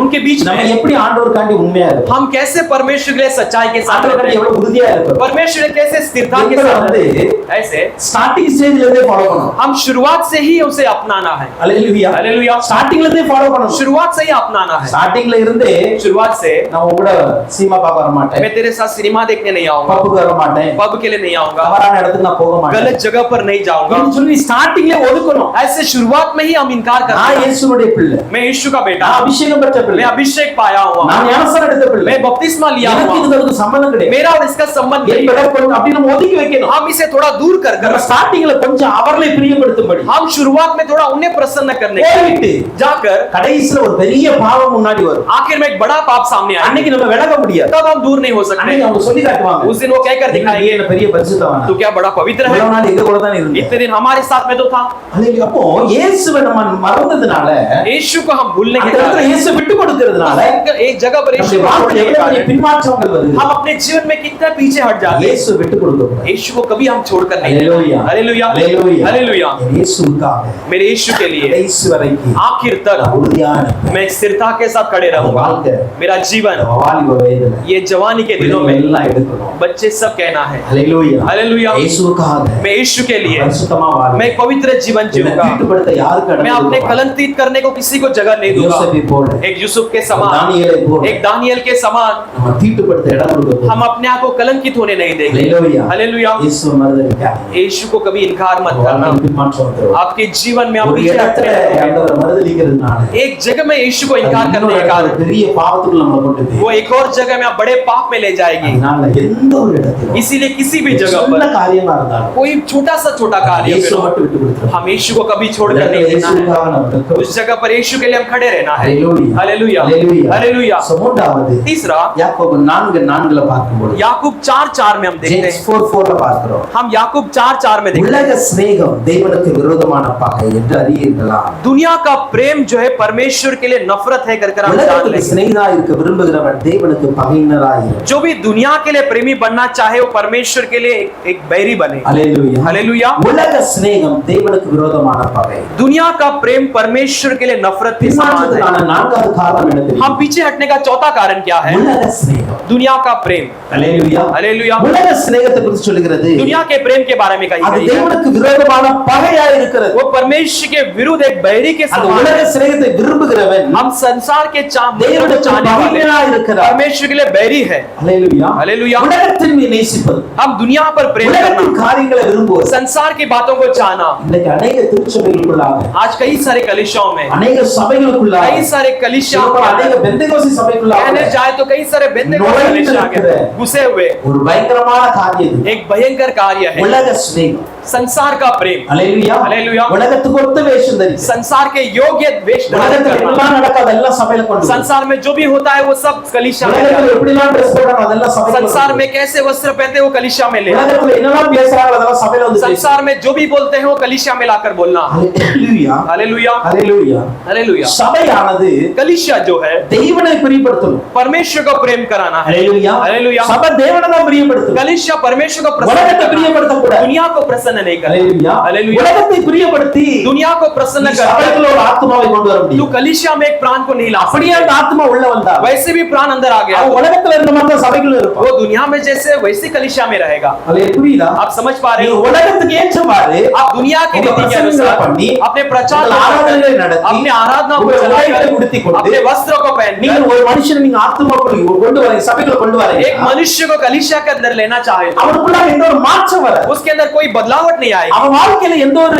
उनके बीच நம்ம में எப்படி ஆண்டவருக்காண்டி உண்மையா இருக்கும், हम कैसे परमेश्वर के लिए सच्चाई के साथ रहते ஆண்டவருக்காண்டி हैं, எவ்வளவு உறுதியா இருக்கும், परमेश्वर के कैसे स्थिरता के என்பதை साथ வந்து रहते हैं। ऐसे ஸ்டார்டிங் ஸ்டேஜ்ல இருந்தே ஃபாலோ பண்ணணும். हम शुरुआत से ही उसे अपनाना है। அல்லேலூயா, हालेलुया। ஸ்டார்டிங்ல இருந்தே ஃபாலோ பண்ணணும். शुरुआत से ही अपनाना है। ஸ்டார்டிங்ல இருந்தே शुरुआत से நான் உங்க கூட சினிமா பார்க்க வர மாட்டேன், मैं तेरे साथ सिनेमा देखने नहीं आऊंगा, பப்புக்கு வர மாட்டேன், पब के लिए नहीं आऊंगा, தவறான இடத்துக்கு நான் போக மாட்டேன், गलत जगह पर नहीं जाऊंगा, அப்படின்னு சொல்லி ஸ்டார்டிங்ல ஒதுக்கணும். ऐसे शुरुआत में ही हम इनकार करते நான் हैं। இயேசுவுடைய பிள்ளை, मैं यीशु का बेटा, நான் அபிஷேகம் பெற்ற பிள்ளை, मैं अभिषेक पाया हुआ, நான் ஞானஸ்நானம் எடுத்த பிள்ளை, मैं बपतिस्मा लिया எனக்கு हुआ, இதுக்கு சம்பந்தம் கிடையாது, मेरा और इसका संबंध नहीं है। என்பதை கொஞ்சம் அப்படி நம்ம ஒதுக்கி வைக்கணும். हम इसे थोड़ा दूर कर நம்ம कर ஸ்டார்டிங்ல கொஞ்சம் அவர்களை பிரியப்படுத்தும்படி हम शुरुआत में थोड़ा उन्हें प्रसन्न करने के போயிட்டு जाकर கடைசில ஒரு பெரிய பாவம் முன்னாடி வரும். आखिर में एक बड़ा पाप सामने आएगा, அன்னைக்கு நம்ம விலக முடியாது. तब हम दूर नहीं हो सकते। அன்னைக்கு அவங்க சொல்லி காட்டுவாங்க, उस दिन वो कहकर நீங்க दिखाएंगे என்ன பெரிய பரிசுத்தவானா, तू क्या बड़ा पवित्र है, இவ்வளவு நாள் எங்க கூட தான் இருந்தீங்க. इतने दिन हमारे साथ में तो था। அல்லேலூயா. அப்போ இயேசுவை நம்ம மறந்ததுனால, यीशु को हम भूलने के அந்த இடத்துல कारण, இயேசு விட்டு கொடுக்கிறதுனால एक जगह पर यीशु நம்முடைய को வாழ்க்கையில छोड़ने के எவ்வளவு பெரிய कारण பின்மாற்றங்கள் வருது. हम अपने जीवन में कितना पीछे हट जाते हैं। இயேசு விட்டு கொடுக்கக்கூடாது. यीशु को कभी हम छोड़कर नहीं அல்லேலூயா. हालेलुया அல்லேலூயா. हालेलुया। இயேசுவுக்காக मेरे यीशु के लिए கடைசி வரைக்கும் आखिर तक உறுதியான मैं स्थिरता के साथ खड़े रहूंगा। வாழ்க்கை, मेरा जीवन வாலிப வயதுல ये जवानी के दिनों में எல்லாம் எடுக்கணும். बच्चे सब कहना है அல்லேலூயா. हालेलुया। இயேசுவுக்காக मैं यीशु के लिए பரிசுத்தமா வாழ. मैं एक पवित्र जीवन இதை जीऊंगा। தீட்டுப்படுத்த யாருக்கு मैं இடம் अपने கொடுக்க कलंकित करने को किसी को जगह नहीं दूंगा। யோசேப்பை போல, एक यूसुफ के समान, தானியேலை போல एक दानियल के समान நம்ம தீட்டுப்படுத்த இடம் கொடுக்க हम अपने आप को कलंकित होने नहीं देंगे। அல்லேலூயா. हालेलुया। இயேசுவை மறுதலிக்காதீங்க. यीशु को कभी इनकार मत करना। வாழ்க்கையில் பின்மாற்றம் வந்துரும். आपके जीवन में आप ஒரு पीछे हटते இடத்துல रहोगे। ஆண்டவரை மறுதலிக்கிறதுனால एक जगह में यीशु को इनकार करने के कारण பெரிய பாவத்துக்குள்ள நம்மளை கொண்டு போய் वो एक और जगह में आप बड़े पाप में ले जाएगी। அதனால எந்த ஒரு இடத்திலும் इसीलिए किसी भी जगह சின்ன पर காரியமா இருந்தாலும் कोई छोटा सा छोटा कार्य இயேசுவை करो, மட்டும் விட்டு கொடுத்துருவோம். हम यीशु को कभी छोड़कर नहीं देना है। இயேசுவுக்காக நம்ம இருக்கிறோம். उस जगह पर यीशु के लिए हम खड़े रहना है। Hallelujah. Hallelujah, Hallelujah. हालेलुया। மூன்றாவது तीसरा, யாக்கோபு 4:4 பார்க்கும்போது याकूब 4:4 में हम देखते ஜேம்ஸ் हैं, 4:4 பார்க்கிறோம். हम याकूब 4:4 में देखते हैं, உலக சிநேகம் தேவனுக்கு விரோதமான பகை என்று அறியீர்களா? दुनिया का प्रेम जो है परमेश्वर के लिए नफरत है कर हम जान உலகத்துக்கு लेंगे। சிநேகிதா இருக்க விரும்புகிறவன் தேவனுக்கு பகையினராய் जो भी दुनिया के लिए प्रेमी बनना चाहे वो परमेश्वर के लिए एक बैरी बने। ஹalleluya. हालेलुया। உலக சிநேகம் தேவனுக்கு விரோதமான பகை. दुनिया का प्रेम परमेश्वर के लिए नफरत के समान है। பின்மாற்றத்துக்கான நான்காவது காரணம் என்ன தெரியுமா? हम पीछे हटने का चौथा कारण क्या है? உலக சிநேகம். दुनिया का प्रेम। ஹalleluya. हालेलुया। உலக சிநேகத்தை குறித்து சொல்லுகிறது. दुनिया के प्रेम के बारे में அது कही गई है, தேவனுக்கு விரோதமான பகையாய் இருக்கிறது. वो परमेश्वर के विरुद्ध एक बैरी के அந்த समान உலக है। சிநேகத்தை விரும்புகிறவன் हम संसार के தேவனுக்கு चाहने वाले பகையாய் இருக்கிறார். परमेश्वर के लिए बैरी है। ஹalleluya. हालेलुया। உலகத்தின் மீது நேசிப்பது, हम दुनिया पर प्रेम உலகத்தின் करना, காரியங்களை விரும்புவது. संसार की बातों को चाहना। இன்னைக்கு अनेक திருச்சபைகளுக்குள்ளாக, आज कई सारे कलीसियाओं में, अनेक சபைகளுக்குள்ளாக, कई सारे कलीसियाओं சொல்லப்போனால் में, अनेक பெந்தேகோஸ்தே சபைக்குள்ளாக कहने जाए तो कई सारे बेंतेकोस्ते कलीसिया के घुसे हुए ஒரு பயங்கரமான காரியம் இது. एक भयंकर कार्य है, உலக சிநேகம். संसार का प्रेम। ஹalleluya. हालेलुया। உலகத்துக்கு ஒத்த வேஷம் தரித்து, संसार के योग्य वेश धारण உலகத்துல करना। என்னெல்லாம் நடக்குது அதெல்லாம் சபையில கொண்டு வரும். संसार में जो भी होता है वो सब कलीसिया में ले உலகத்துல आना। எப்படிலாம் ட்ரெஸ் போடுறாங்க அதெல்லாம் சபையில संसार में कैसे वस्त्र पहनते हैं वो कलीसिया में ले आना। உலகத்துல என்னெல்லாம் பேசுறாங்க அதெல்லாம் சபையில வந்து பேசுறாங்க. संसार में जो भी बोलते हैं वो कलीसिया में लाकर बोलना। ஹalleluya. हालेलुया, ஹalleluya. हालेलुया। சபையானது कलीसिया जो है தெய்வனை பிரியப்படுத்தணும். परमेश्वर को प्रेम कराना है। ஹalleluya. हालेलुया। சபை தேவனை தான் பிரியப்படுத்தணும். कलीसिया परमेश्वर को प्रसन्न உலகத்தை करना, பிரியப்படுத்தக்கூடாது. दुनिया को प्रसन्न नहीं करना। ஹalleluya. हालेलुया। உலகத்தை பிரியப்படுத்தி दुनिया को प्रसन्न நீ करना, சபைக்குள்ள ஒரு ஆத்மாவை கொண்டு வர तू முடியும். कलीसिया में एक प्राण को नहीं ला அப்படியே அந்த सकता। ஆத்மா உள்ள வந்தா वैसे भी प्राण अंदर आ गया, அவன் உலகத்துல இருந்த மாதிரி தான் சபைக்குள்ள இருப்பான். वो दुनिया में जैसे वैसे कलीसिया में रहेगा। ஹalleluya. புரியுதா? आप समझ पा रहे நீ हो? உலகத்துக்கு ஏற்றவாறு आप दुनिया के உங்க रीति के பிரசங்கங்களை अनुसार பண்ணி, अपने प्रचार உங்கள் ஆராதனைகளை நடத்தி, अपने आराधना को உங்கள் உடைகளை चलाकर, உடுத்திக் கொண்டு, अपने वस्त्रों को நீங்க पहनकर ஒரு மனுஷனை நீங்க ஆத்மாக்குள்ள கொண்டு வரீங்க, சபைக்குள்ள கொண்டு வரீங்க. एक मनुष्य को कलीसिया के अंदर लेना चाहे तो அவனுக்குள்ள எந்த ஒரு மாற்றம் வராது. उसके अंदर कोई बदलावट नहीं आएगी, அவன் வாழ்க்கையில எந்த ஒரு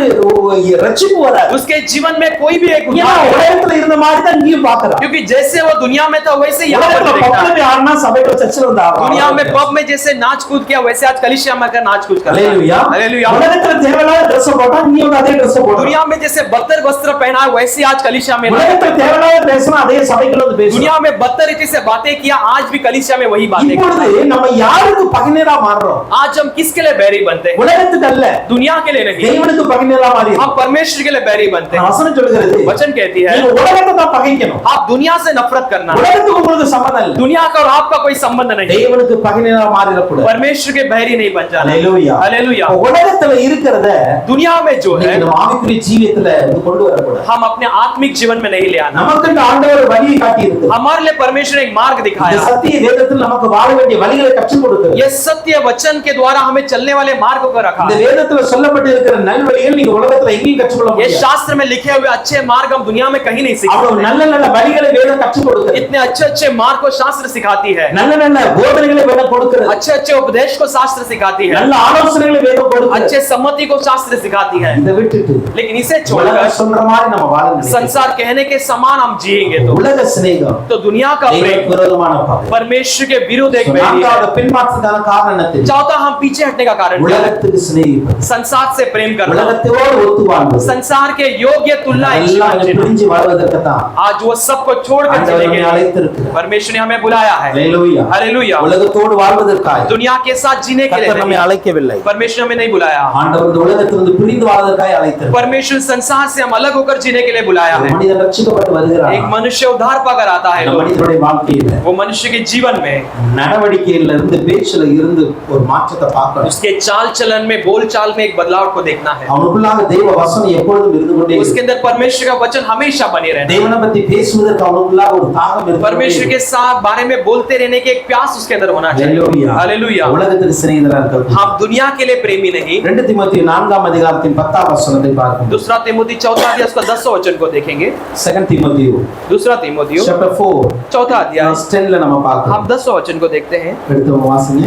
ரட்சிப்பு வராது. उसके जीवन में कोई भी एक ஏன்னா उद्धार नहीं आएगा। உலகத்துல இருந்த மாதிரி தான் நீயும் பார்க்கறான். क्योंकि जैसे वो दुनिया में था वैसे यहाँ पर உலகத்துல दिखता है। பப்ல ஆடுனா சபைக்குள்ள சர்ச்சில் வந்து ஆடுறான். दुनिया में पब में जैसे नाच कूद किया वैसे आज कलीसिया में कर नाच कूद कर ஹalleluya. हालेलुया। உலகத்துல தேவையில்லாத Dress போட்டா நீ வந்து அதே Dress போடு. दुनिया में जैसे बदतर वस्त्र पहना है वैसे आज कलीसिया में உலகத்துல தேவையில்லாத பேசினா அதே சபைக்குள்ள வந்து பேசு. दुनिया में बदतर रीति से बातें किया, आज भी कलीसिया में वही बातें இப்பொழுது करते हैं। நம்ம யாருக்கு பகைஞரா மாறுறோம்? आज हम किसके लिए बैरी बनते हैं? உலகத்துக்கு அல்ல, दुनिया के लिए नहीं, தேவனுக்கு பகைஞரா மாறி. हम परमेश्वर के लिए बैरी बनते हैं। வசனம் சொல்லுகிறது, वचन कहती है நீங்க உலகத்தை தான் பகைக்கணும். आप दुनिया से नफरत करना, உலகத்துக்கு உங்களுக்கு சம்பந்தம் இல்ல. दुनिया का और आपका कोई संबंध नहीं, தேவனுக்கு பகைஞரா மாறிடக்கூடாது. परमेश्वर के बैरी नहीं बन जाना। ஹalleluya. हालेलुया। உலகத்துல இருக்கிறத दुनिया में जो है நீங்க நம்ம ஆவிக்குரிய ஜீவியத்துல இது கொண்டு வரக்கூடாது. हम अपने आत्मिक जीवन में नहीं ले आना। நமக்கு இந்த ஆண்டவர் வழியை காட்டி இருக்கு. हमारे लिए परमेश्वर ने एक मार्ग இந்த दिखाया, சத்திய வேதத்தில் நமக்கு வாழ வேண்டிய வழிகளை கற்றுக் கொடுக்கிறது. ये सत्य वचन के द्वारा हमें चलने वाले मार्ग को रखा இந்த है। வேதத்துல சொல்லப்பட்டு இருக்கிற நல்வழிகள் நீங்க உலகத்துல எங்கேயும் கற்றுக்கொள்ள ये முடியாது. शास्त्र में लिखे हुए अच्छे मार्ग हम दुनिया में कहीं नहीं सीख அவ்வளவு सकते। நல்ல நல்ல வழிகளை வேதம் கற்றுக் கொடுக்கிறது. इतने अच्छे अच्छे मार्ग को शास्त्र सिखाती है, நல்ல நல்ல போதனைகளை வேதம் கொடுக்கிறது. अच्छे अच्छे उपदेश को शास्त्र सिखाती है, நல்ல ஆலோசனைகளை வேதம் கொடுக்கிறது. अच्छे सम्मति को शास्त्र सिखाती है। இதை விட்டுட்டு लेकिन इसे உலகம் छोड़कर சொல்ற மாதிரி நம்ம வாழணும். संसार कहने के समान हम जिएंगे तो உலக சிநேகம் दुनिया का प्रेम தேவனுக்கு விரோதமான பாதை. परमेश्वर के विरुद्ध एक बैरी है। நான்காவது பின்மாற்றத்துக்கான காரணம் என்ன தெரியுமா? चौथा हम पीछे हटने का कारण क्या है? உலகத்துக்கு சிநேகிப்பது, संसार से प्रेम करना, உலகத்தோடு ஒத்து வாழ்வது, संसार के योग्य तुलना एक எல்லாம் जीवन जीना। பிரிஞ்சு வாழ்வதற்கு தான் आज वो सबको छोड़कर ஆண்டவர் चले நம்மை गए। அழைத்திருக்கிறார். परमेश्वर ने हमें बुलाया है। ஹalleluya. हालेलुया। உலகத்தோடு வாழ்வதற்காக दुनिया के साथ जीने के लिए கர்த்தர் நம்மை नहीं, அழைக்கவில்லை. परमेश्वर हमें नहीं बुलाया। ஆண்டவர் இந்த உலகத்திலிருந்து பிரிந்து வாழ்வதற்காக அழைத்திருக்கிறார். परमेश्वर संसार से हम अलग होकर जीने के लिए बुलाया ஒரு है। மனிதன் ரட்சிக்கப்பட்டு வருகிறார். एक मनुष्य उद्धार पाकर आता है அந்த तो மனிதனுடைய வாழ்க்கையில वो मनुष्य के जीवन में நடவடிக்கையில இருந்து பேச்சுல இருந்து ஒரு மாற்றத்தை பார்க்கணும். उसके चाल चलन में बोल चाल में एक बदलाव को देखना है। அவனுக்குள்ளாக தேவ வசனம் எப்பொழுதும் இருந்து கொண்டே उसके இருக்கும். अंदर परमेश्वर का वचन हमेशा बने रहना। தேவனை பத்தி பேசுவதற்கு அவனுக்குள்ளாக ஒரு தாகம் இருந்து परमेश्वर के साथ बारे में बोलते रहने के एक प्यास उसके अंदर होना चाहिए। ஹalleluya. हालेलुया। உலகத்துக்கு சிநேகிதரா இருக்க. हम दुनिया के लिए प्रेमी नहीं। 2 தீமோத்தேயு 4ஆம் அதிகாரத்தின் 10ஆம் வசனத்தை பார்ப்போம். दूसरा तीमुथी चौथा अध्याय उसका 10वां वचन को देखेंगे। 2 தீமோத்தேயு दूसरा तीमुथी chapter 4 चौथा अध्याय verse 10ல நம்ம பார்க்கிறோம். हम 10वां वचन को देखते हैं। எடுத்து வாசிங்க.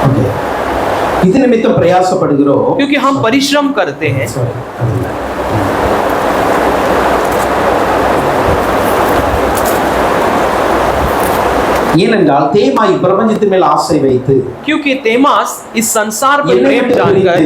ஓகே. இது நிமித்தம் பிரயாசப்படுகிறோம். क्योंकि हम परिश्रम करते हैं. ஏனென்றால் தேமா இப்பிரபஞ்சத்தின் மேல் ஆசை வைத்து, क्योंकि தேமாஸ் इस संसार पर प्रेम जानकर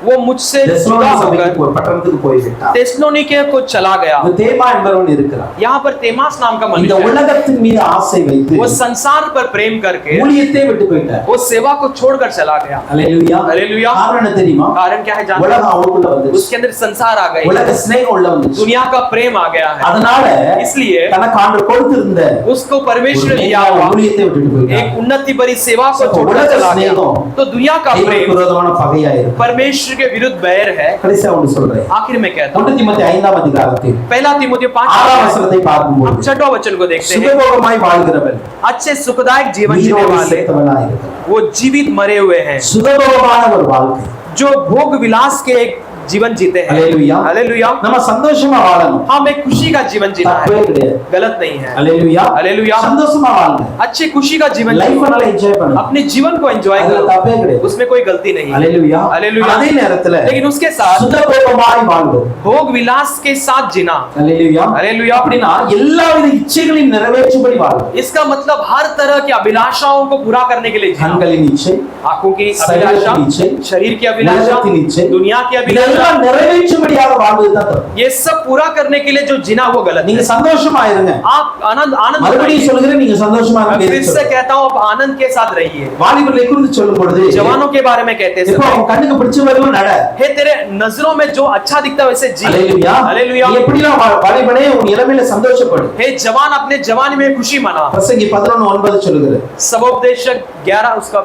वो मुझसे जुदा होकर பட்டணத்துக்கு போய்விட்டார். தெஸ்ஸலோனிக்கே को चला गया. தேமா என்பவன் இருக்கிறார். यहाँ पर தேமாஸ் नाम का இந்த मनुष्य உலகத்தின் மீது ஆசை வைத்து वो संसार पर प्रेम करके ஊழியத்தை விட்டு போயிட்டார். वो सेवा को छोड़कर चला गया. ஹalleluya. हालेलुया. காரணம் தெரியுமா? कारण क्या है जानते உலகம் அவனுக்குள்ள हैं? வந்துச்சு. उसके अंदर संसार आ गई, உலக ஸ்நேகம் உள்ள வந்துச்சு. दुनिया का प्रेम आ गया है. அதனால इसलिए தனக்கு ஆண்டவர் கொடுத்திருந்த उसको परमेश्वर दिया हुआ ஊழியத்தை விட்டு போயிட்டார். एक उन्नति भरी सेवा को छोड़कर उलग चला गया. स्नेह तो दुनिया का தேவனுக்கு प्रेम விரோதமான பகையா இருக்கு. परमेश्वर के विरुद्ध बैर है. கடைசியா ஒன்று சொல்றேன். आखिर में कहता हूं 1 தீமோத்தேயு 5ஆம் அதிகாரத்தில் पहला तीमुथियुस 5 6ஆம் வசனத்தை பார்க்கும்போது हम 6वां वचन को देखते हैं. சுகபோகமாய் வாழ்கிறவன் अच्छे सुखदायक जीवन जीने உயிரோடு वाले செத்தவனாய் இருக்கிறான். वो जीवित मरे हुए हैं, சுகபோகமான ஒரு வாழ்க்கை. जो भोग विलास के एक जीवन जीते हैं. हालेलुया. हालेलुया. நம்ம சந்தோஷமா வாழணும். हम एक खुशी का जीवन जीना தப்பே है, கிடையாது. गलत नहीं है. हालेलुया. हालेलुया. சந்தோஷமா வாழணும். अच्छे खुशी का जीवन லைஃப் जीना, நல்லா என்ஜாய் பண்ணணும். अपने जीवन को एंजॉय அதுல करो, தப்பே கிடையாது. उसमें कोई गलती नहीं है. हालेलुया. हालेलुया. அதே நேரத்துல लेकिन उसके साथ சுகபோகமாய் வாழ்வது. भोग विलास के साथ जीना. हालेलुया. हालेलुया. அப்படினா எல்லாவித இச்சைகளையும் நிறைவேற்றும்படி வாழ்வது. इसका मतलब हर तरह की अभिलाषाओं को पूरा करने के लिए जीना. கண்களின் இச்சை, आंखों की शरीर अभिलाषा, की इच्छा, शरीर की अभिलाषा, உலகத்தின் இச்சை, दुनिया की अभिलाषा, இதெல்லாம் நிறைவேற்றும்படியாக வாழ்வதுதான் தப்பு. ये सब पूरा करने के लिए जो जीना वो गलत நீங்க है. சந்தோஷமா இருங்க. आप आनंद आनंद மறுபடியும் रहिए. சொல்கிறேன், நீங்க சந்தோஷமா मैं இருங்க. फिर से कहता हूँ आप आनंद के साथ रहिए. வாலிபர்களை குறித்து சொல்லும் பொழுது जवानों के बारे में कहते இப்போ हैं, உன் கண்ணுக்கு பிடிச்சவர்களும் நட. हे तेरे नजरों में जो अच्छा दिखता है वैसे जी. हालेलुया. हालेलुया. நீ எப்படிலாம் வாலிபனே உன் இளமையில சந்தோஷப்படு. हे जवान अपने जवानी में खुशी मना. பிரசங்கி 11:9 சொல்லுகிறது. सबोपदेशक 11 उसका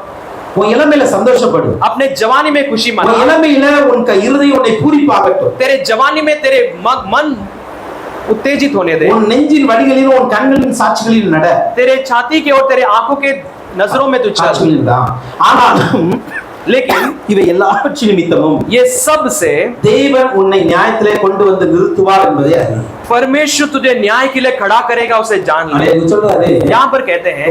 உன் இளமையில சந்தோஷப்படு. अपने जवानी में खुशी உன் मना. இளமையில உன் இருதயம் உன்னை பூரிப்பாகட்டும். तेरे जवानी में तेरे मन उत्तेजित होने दे. உன் நெஞ்சின் வழிகளிலும் உன் கண்களின் சாட்சிகளில் நட. तेरे छाती के और तेरे आंखों के नजरों में तू चल. சாட்சிகளில் தான். ஆனாலும் लेकिन இவை எல்லாவற்றின் நிமித்தமும் ये सब से தேவன் உன்னை நியாயத்திலே கொண்டு வந்து நிறுத்துவார் என்பதை அறி. परमेश्वर तुझे न्याय के लिए खड़ा करेगा, उसे जान ले. அல்லேலூயா சொல்றாரு. यहाँ पर कहते हैं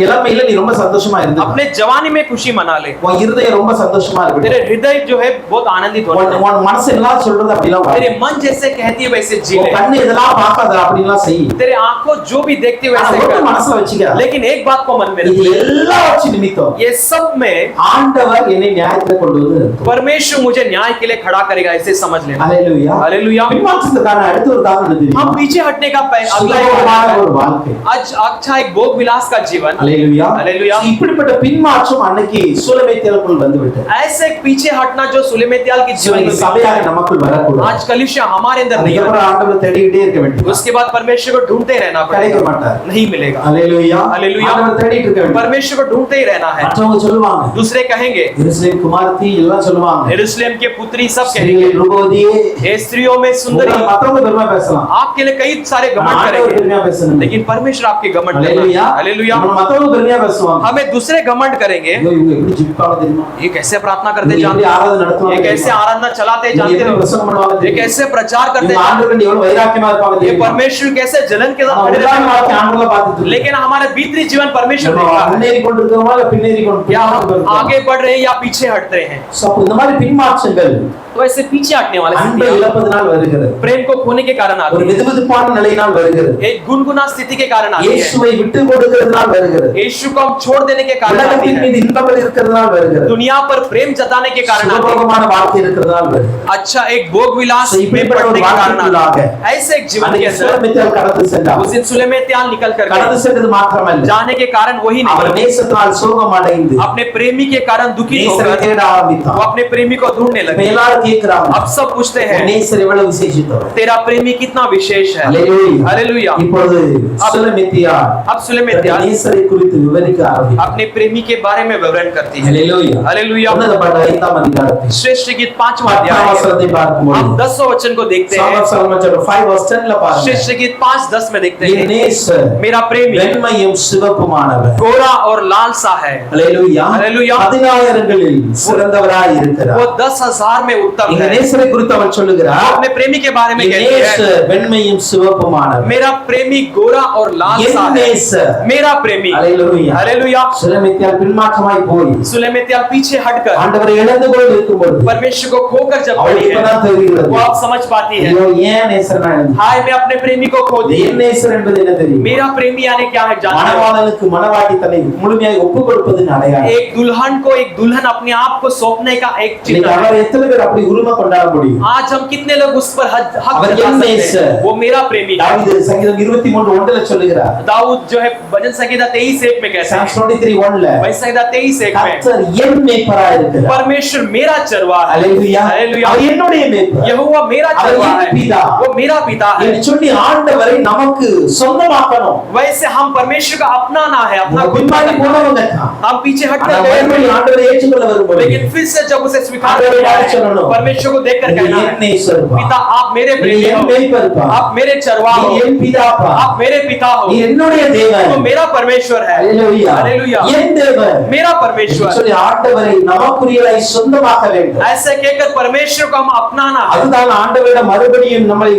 இளமையில நீ ரொம்ப சந்தோஷமா இருந்த. अपने जवानी में खुशी मना ले. உன் இருதயம் ரொம்ப சந்தோஷமா இருக்கு. तेरे हृदय जो है बहुत आनंदित होना चाहिए. உன் மனசு எல்லாம் சொல்றது அப்படிலாம் तेरे मन जैसे कहती है वैसे जी உன் ले. கண்ணு இதெல்லாம் பார்க்காத அப்படிலாம் செய். तेरे आंखों जो भी देखती है वैसे ஆனா कर. மனசுல வச்சுக்க. लेकिन एक बात को मन में இது रख. எல்லாவற்றின் நிமித்தம் ये सब में ஆண்டவர் என்னை நியாயத்திலே கொண்டு வந்து நிறுத்துவார். परमेश्वर मुझे न्याय के लिए खड़ा करेगा, ऐसे समझ लेना. அல்லேலூயா. हालेलुया. பின்மாற்றத்துக்கான அடுத்த ஒரு காரணம் தெரியுமா? हम पीछे हटने का अगला சுகமான ஒரு வாழ்க்கை. आज अच्छा एक भोग विलास का जीवन. அல்லேலூயா. हालेलुया. இப்படிப்பட்ட பின்மாற்றம் அன்னைக்கு சுலமேத்தியலுக்குள் வந்து விட்டது. ऐसे एक पीछे हटना जो सुलेमेतियाल की जीवन में சபையாக நமக்குள் வரக்கூடாது. आज कलीसिया हमारे अंदर नहीं அதுக்கப்புறம் है. ஆண்டவரை தேடிக்கிட்டே இருக்க வேண்டும். उसके बाद परमेश्वर को ढूंढते रहना கிடைக்க पड़ेगा, மாட்டார். नहीं मिलेगा. அல்லேலூயா. அல்லேலூயா. ஆண்டவரை தேடிட்டு இருக்க வேண்டும். परमेश्वर को ढूंढते ही रहना है. மற்றவங்க சொல்லுவாங்க, दूसरे कहेंगे, எருசலேம் குமாரத்தி எல்லாம் சொல்லுவாங்க, यरूशलेम के पुत्री सब ஸ்ரீயே कहेंगे, ரூபவதியே. हे स्त्रियों में सुंदरी. மற்றவங்க பெருமை பேசலாம். आपके लिए कई सारे घमंड ஆண்டவர் करेंगे, பெருமையா பேசணும். लेकिन परमेश्वर आपके घमंड அல்லேலூயா. करेगा. हालेलुया. நம்ம மற்றவங்க பெருமையா பேசுவாங்க. हमें दूसरे घमंड करेंगे, ஐயோ இவங்க எப்படி ஜிப்பாங்க தெரியுமா? ये कैसे प्रार्थना करते இவங்க जानते எப்படி हो, ஆராதனை நடத்துவாங்க ये कैसे தெரியுமா? आराधना चलाते இவங்க जानते எப்படி हो, பிரசங்கம் பண்ணுவாங்க ये தெரியுமா? कैसे प्रचार करते இவங்க ஆண்டவருக்கு எவ்வளவு வைராக்கியமா இருப்பாங்க ये தெரியுமா? परमेश्वर कैसे जलन के साथ ஆனா खड़े உள்ளான रहते வாழ்க்கை हैं. ஆண்டவரை பார்த்துட்டு இருக்கு. लेकिन हमारे भीतरी जीवन परमेश्वर நம்ம देखता है. முன்னேறி கொண்டிருக்கிறோமா இல்ல பின்னேறி या हम கொண்டிருக்கிறோமா? आगे बढ़ रहे हैं या पीछे हट रहे हैं. So, அப்ப இந்த மாதிரி பின்மாற்றங்கள் तो ऐसे पीछे हटने वाले அன்பை स्थितियां இழப்பதனால் வருகிறது. प्रेम को खोने के कारण आती ஒரு है, வெதுவெதுப்பான நிலையினால் வருகிறது. एक गुनगुना स्थिति के कारण आती है, இயேசுவை விட்டு கொடுக்கிறதுனால் வருகிறது. यीशु को हम छोड़ देने के कारण आती உலகத்தின் है, மீது இன்பங்கள் இருக்கிறதுனால் வருகிறது. दुनिया पर प्रेम जताने के कारण आती है, சுகபோகமான வாழ்க்கை இருக்கிறதுனால் வருகிறது. अच्छा एक भोग विलास So, में இப்படிப்பட்ட पड़ने ஒரு के कारण வாழ்க்கைக்குள்ளாக आती है. ऐसे एक जीवन के அன்னைக்கு अंदर சுலமித்தியால் கடந்து சென்றார். उस दिन सुलेमेत्याल निकल कर கடந்து गए. சென்றது மாத்திரமல்ல, जाने के कारण वही அவர் नहीं, நேசத்தினால் சோகம் அடைந்து अपने प्रेमी के कारण दुखी நேசரை होकर தேட वो ஆரம்பித்தார். अपने प्रेमी को ढूंढने இப்ப लगे. எல்லாரும் கேட்கிறாங்க, अब सब पूछते உன் हैं நேசர் எவ்வளவு விசேஷித்தவர்? तेरा प्रेमी कितना विशेष है. அல்லேலூயா. हालेलुया. இப்பொழுது சுலமித்தியால் अब सुलेमेत्याल நேசரை குறித்து விவரிக்க ஆரம்பித்தார். अपने प्रेमी के बारे में विवरण करती है. அல்லேலூயா. हालेलुया. உன்னதப்பட்ட 5ஆம் அதிகாரத்தில் श्रेष्ठ गीत 5वां 10ஆம் अध्याय வசனத்தை பார்க்கும்போது हम 10वां वचन को देखते हैं. சாலமன் chapter 5 verse 10 ல பாருங்க. श्रेष्ठ गीत 5:10 में देखते என் हैं, நேசர் मेरा प्रेमी வெண்மையும் சிவப்புமானவர். गोरा और लाल सा है. அல்லேலூயா. அல்லேலூயா. 10,000களில் சிறந்தவராய் இருக்கிறார். वो 10,000 में उत्तम இந்த है. நேசரை குறித்து அவன் சொல்லுகிறார், अपने प्रेमी के बारे में என் कहती है, நேசர் வெண்மையும் சிவப்புமானவர். मेरा प्रेमी गोरा और लाल सा என் है. நேசர். मेरा प्रेमी. ஹalleluya. हालेलुया. சுலமித்தியால் பின்மாற்றமாய் போய் सुलेमित्याल पीछे हटकर ஆண்டவரை இழந்து கொண்டு இருக்கும்போது परमेश्वर को खोकर जब पड़ी அவளுக்கு है, தான் தெரிகிறது. वो आप समझ पाती है, ஐயோ ஏன் நேசர் நான் இழந்தேன்? हाय मैं अपने प्रेमी को खो दी. என் நேசர் என்பது என்ன தெரியும்? मेरा प्रेमी यानी क्या है जानते हो? மணவாளனுக்கு மணவாட்டி தன்னை முழுமையாக ஒப்புக் கொடுப்பதின் அடையாளம். एक दुल्हन को एक दुल्हन अपने आप को सौंपने का एक चिन्ह இன்னைக்கு है. அவர் எத்தனை பேர் அப்படி உரிமை கொண்டாட முடியும்? आज हम कितने लोग उस पर हक அவர் जता என் सकते நேசர். हैं? वो मेरा प्रेमी है. தாவீது சங்கீதம் 23:1 சொல்லுகிறார். दाऊद जो है भजन संहिता 23:1 में कहता है, Psalms 23:1 भजन संहिता 23:1 में, கர்த்தர் என் மேய்ப்பராய் இருக்கிறார். परमेश्वर मेरा चरवाहा है. ஹalleluya. हालेलुया. அவர் என்னுடைய மேய்ப்பர். यहोवा मेरा அவர் चरवाहा என் है. பிதா. वो मेरा पिता है. என்று சொல்லி ஆண்டவரை நமக்கு சொந்தமாக்கணும். वैसे हम परमेश्वर का अपनाना है, अपना நம்ம खुद का பின்னாடி करना है. போனவங்க தான். हम पीछे हट ஆனா कर மறுபடியும் गए, ஆண்டவரை ஏற்றுக்கொள்ள வரும்போது लेकिन फिर से जब उसे स्वीकार ஆண்டவரை किया பார்த்து है, சொல்லணும். परमेश्वर को देखकर நீ कहना என் है, நேசர்ப்பா. पिता आप मेरे நீ प्रेमी என் हो, மேய்ப்பர்ப்பா. आप मेरे चरवाहा நீ हो, என் பிதாப்பா. आप मेरे पिता हो, நீ என்னுடைய தேவன். तो मेरा परमेश्वर है. ஹalleluya. हालेलुया. என் தேவன். मेरा परमेश्वर. சொல்லி ஆண்டவரை நமக்குரியவராய் சொந்தமாக்க வேண்டும். ऐसे कहकर परमेश्वर को हम अपनाना है. அதுதான் ஆண்டவரிடம் மறுபடியும் நம்மை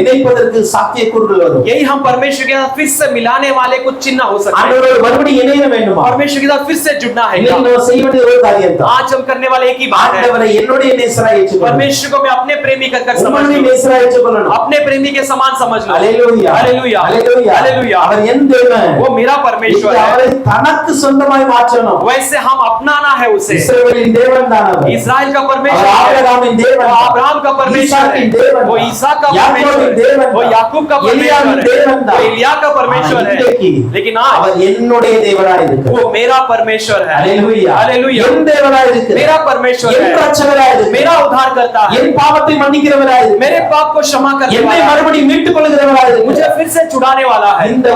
இணைப்பதற்கு சாத்தியக்கூறுகள் வரும். यही हम परमेश्वर के साथ फिर से मिलाने वाले कुछ चिन्ह हो सकते हैं. ஆண்டவரோடு மறுபடியும் இணைய வேண்டுமா? परमेश्वर के साथ फिर से जुड़ना है. இன்னைக்கு நம்ம செய்ய வேண்டிய ஒரு காரியம் தான். आज हम करने वाले एक ही बात है, ஆண்டவரை என்னுடைய நேசராய் ஏற்றுக்கொள்ளணும். परमेश्वर को मैं अपने प्रेमी कर समझ உங்களுடைய लूं, நேசராய் ஏற்றுக்கொள்ளணும். अपने प्रेमी के समान समझ लो. ஹalleluya. हालेलुया. ஹalleluya. हालेलुया. அவர் என் தேவன். वो मेरा परमेश्वर है. அவரை தனக்கு சொந்தமாய் மாற்றணும். वैसे हम अपनाना है उसे. இஸ்ரவேலின் தேவன் தான் அவர். इस्राएल का அவர் परमेश्वर है, ஆபிரகாமின் தேவன் वो தான். अब्राहम का परमेश्वर ईसाकिन देवन है, वो தான். ईसा का याकूबिन परमेश्वर देवन है, वो தான். याकूब का एलियाவின் परमेश्वर है, தேவன் वो தான். एलिया का परमेश्वर है. இன்றைக்கு लेकिन आज அவர் என்னுடைய தேவனாய் இருக்கிறார். वो मेरा परमेश्वर है. ஹalleluya. हालेलुया. என் தேவனாய் இருக்கிறார். मेरा परमेश्वर என் है, ரட்சகராய் இருக்கிறார். मेरा उद्धार करता है, என் பாவத்தை மன்னிக்கிறவராய் இருக்கிறார். मेरे पाप को क्षमा करने என்னை वाला है, மறுபடியும் மீட்டுக் கொள்கிறவராய் मुझे இருக்கிறார். फिर से छुड़ाने वाला है. இந்த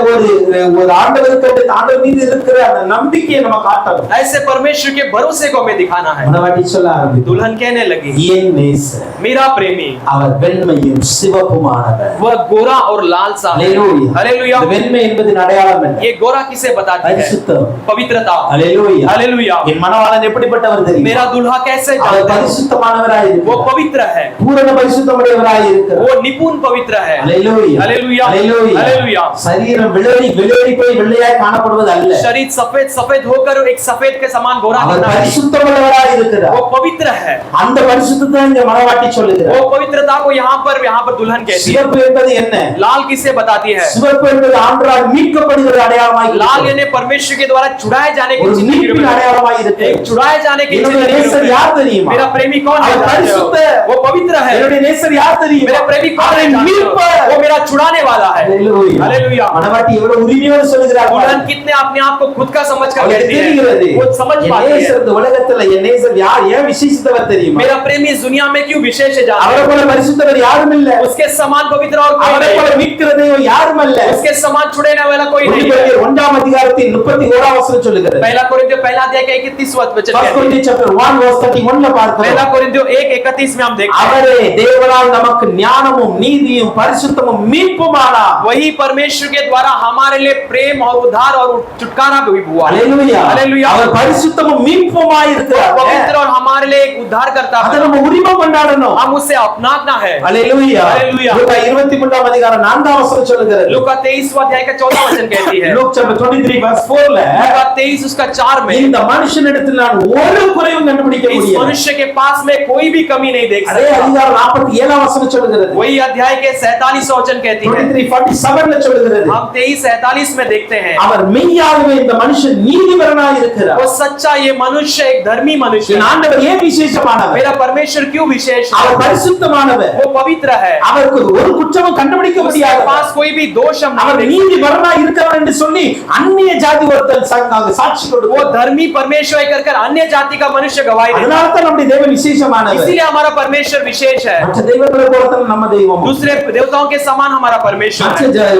ஒரு ஆண்டவருக்கு ஆண்டவர் மீது இருக்கிற அந்த நம்பிக்கையை நம்ம காட்டணும். ऐसे परमेश्वर के भरोसे को हमें दिखाना है. மனவாட்டி சொல்ல ஆரம்பித்து दुल्हन कहने लगी, என் நேசர் मेरा प्रेमी, அவர் வெண்மையும் சிவப்புமானவர். वह गोरा और लाल सा है. ஹalleluya. हालेलुया. இந்த வெண்மை என்பதின் அடையாளம் என்ன? ये गोरा किसे बताती है? பரிசுத்தம். पवित्रता. ஹalleluya. हालेलुया. என் மணவாளன் எப்படிப்பட்டவர் தெரியுமா? मेरा दुल्हा कैसे அவர் जानता है? பரிசுத்தமானவராய் वो இருக்கிறார். पवित्र है, பூரண பரிசுத்தமுடையவராய் இருக்கிறார். वो निपुण पवित्र है. ஹalleluya. हालेलुया. ஹalleluya. हालेलुया. சரீரம் வெள்ளரி போய் வெள்ளையாய் காணப்படுவது அல்ல. शरीर सफेद सफेद होकर एक सफेद के समान गोरा அவர் दिखना है. பரிசுத்தமுடையவராய் இருக்கிறார். वो पवित्र है. அந்த பரிசுத்தத்தை இங்க மணவாட்டி சொல்லுகிறார். वो पवित्रता को यहाँ पर दुल्हन कहती है. சிவப்பு என்பது என்ன? लाल किसे बताती है? சிவப்பு என்பது ஆண்டவரால் மீட்கப்படுகிற அடையாளமாய் இருக்கிறது. लाल यानी परमेश्वर के द्वारा छुड़ाए जाने की ஒரு चिन्ह की மீட்பின் அடையாளமாய் एक இருக்கிறது. छुड़ाए जाने की என்னுடைய चिन्ह की நேசர் रूप में। யார் தெரியுமா? मेरा प्रेमी कौन है? அவர் जानते हो? பரிசுத்த. वो पवित्र है। என்னுடைய நேசர் யார் தெரியுமா? मेरा प्रेमी कौन है? அவரை जानते हो? மீட்பர். वो मेरा छुड़ाने वाला है। ஹalleluya. हालेलुया। மணவாட்டி எவ்வளவு உரிமையோடு சொல்கிறார் दुल्हन பாருங்க. कितने अपने आप को खुद का समझ कर அவருக்கு कहती தெரிகிறது. है, वो समझ என் पाती है। நேசர் இந்த உலகத்துல என் நேசர் யார் ஏன் விசேஷித்தவர் தெரியுமா? मेरा प्रेमी इस दुनिया में क्यों विशेष है जानते அவரை हो? போல பரிசுத்தவர் யாரும் இல்ல. उसके समान पवित्र और कोई அவரை नहीं போல है। மீட்கிற தெய்வம் யாரும் அல்ல. उसके समान छुड़ाने वाला कोई नहीं है। 1 அதிகாரத்தின் 31 வசனம் சொல்லுகிறது. पहला कोरिन्थियों पहला अध्याय का 31 वचन कहता है। 1 Corinthians chapter 1 verse 31 ல பார்க்கிறோம். पहला कोरिन्थियों 1:31 में हम देखते हैं, அவரே தேவனால் நமக்கு ஞானமும் நீதியும் பரிசுத்தமும் மீட்புமானார். वही परमेश्वर के द्वारा हमारे लिए प्रेम और उद्धार और छुटकारा भी हुआ। ஹalleluya. हालेलुया। அவர் பரிசுத்தமும் மீட்புமாய் இருக்கிறார். पवित्र और हमारे लिए एक उद्धार करता அதை है, நம்ம உரிமை கொண்டாடணும். हम उसे अपनाना है। ஹalleluya. हालेलुया। லூக்கா 23 அதிகாரம் 4 வசனம் சொல்லுகிறது. लूका 23 अध्याय का 14 वचन कहती है। லூக் chapter 23 verse 4 ல लूका 23 उसका 4 में, இந்த மனுஷனிடத்தில் நான் ஒரு குறைவும் கண்டுபிடிக்க इस முடியாது. मनुष्य के पास में कोई भी कमी नहीं देख அதே सकता। அதிகாரம் 47 வசனம் சொல்லுகிறது. वही अध्याय के 47 वचन कहती है। 23:47 ல சொல்லுகிறது. हम 23:47 में देखते हैं, அவர் மெய்யாகவே இந்த மனுஷன் நீதிபரனாய் இருக்கிறார். वो सच्चा ये मनुष्य एक धर्मी मनुष्य என் है। ஆண்டவர் ஏன் விசேஷமானவர்? मेरा परमेश्वर क्यों विशेष है? அவர் பரிசுத்தமானவர். वो पवित्र है, அவருக்கு ஒரு குற்றமும் கண்டுபிடிக்க उसके முடியாது. पास कोई भी दोष हम அவர் नहीं देख நீதிபரனாய் இருக்கிறார் என்று சொல்லி அந்நிய ஜாதி ஒருத்தர் சாட்சி सकते। वो கொடுத்தார். धर्मी परमेश्वर कर अन्य जाति का मनुष्य गवाही देता அதனால தான் நம்முடைய தேவன் விசேஷமானவர். है। इसीलिए हमारा परमेश्वर विशेष है। மற்ற தெய்வங்களை போல தான் நம்ம தெய்வம். दूसरे देवताओं के समान हमारा परमेश्वर மற்ற है।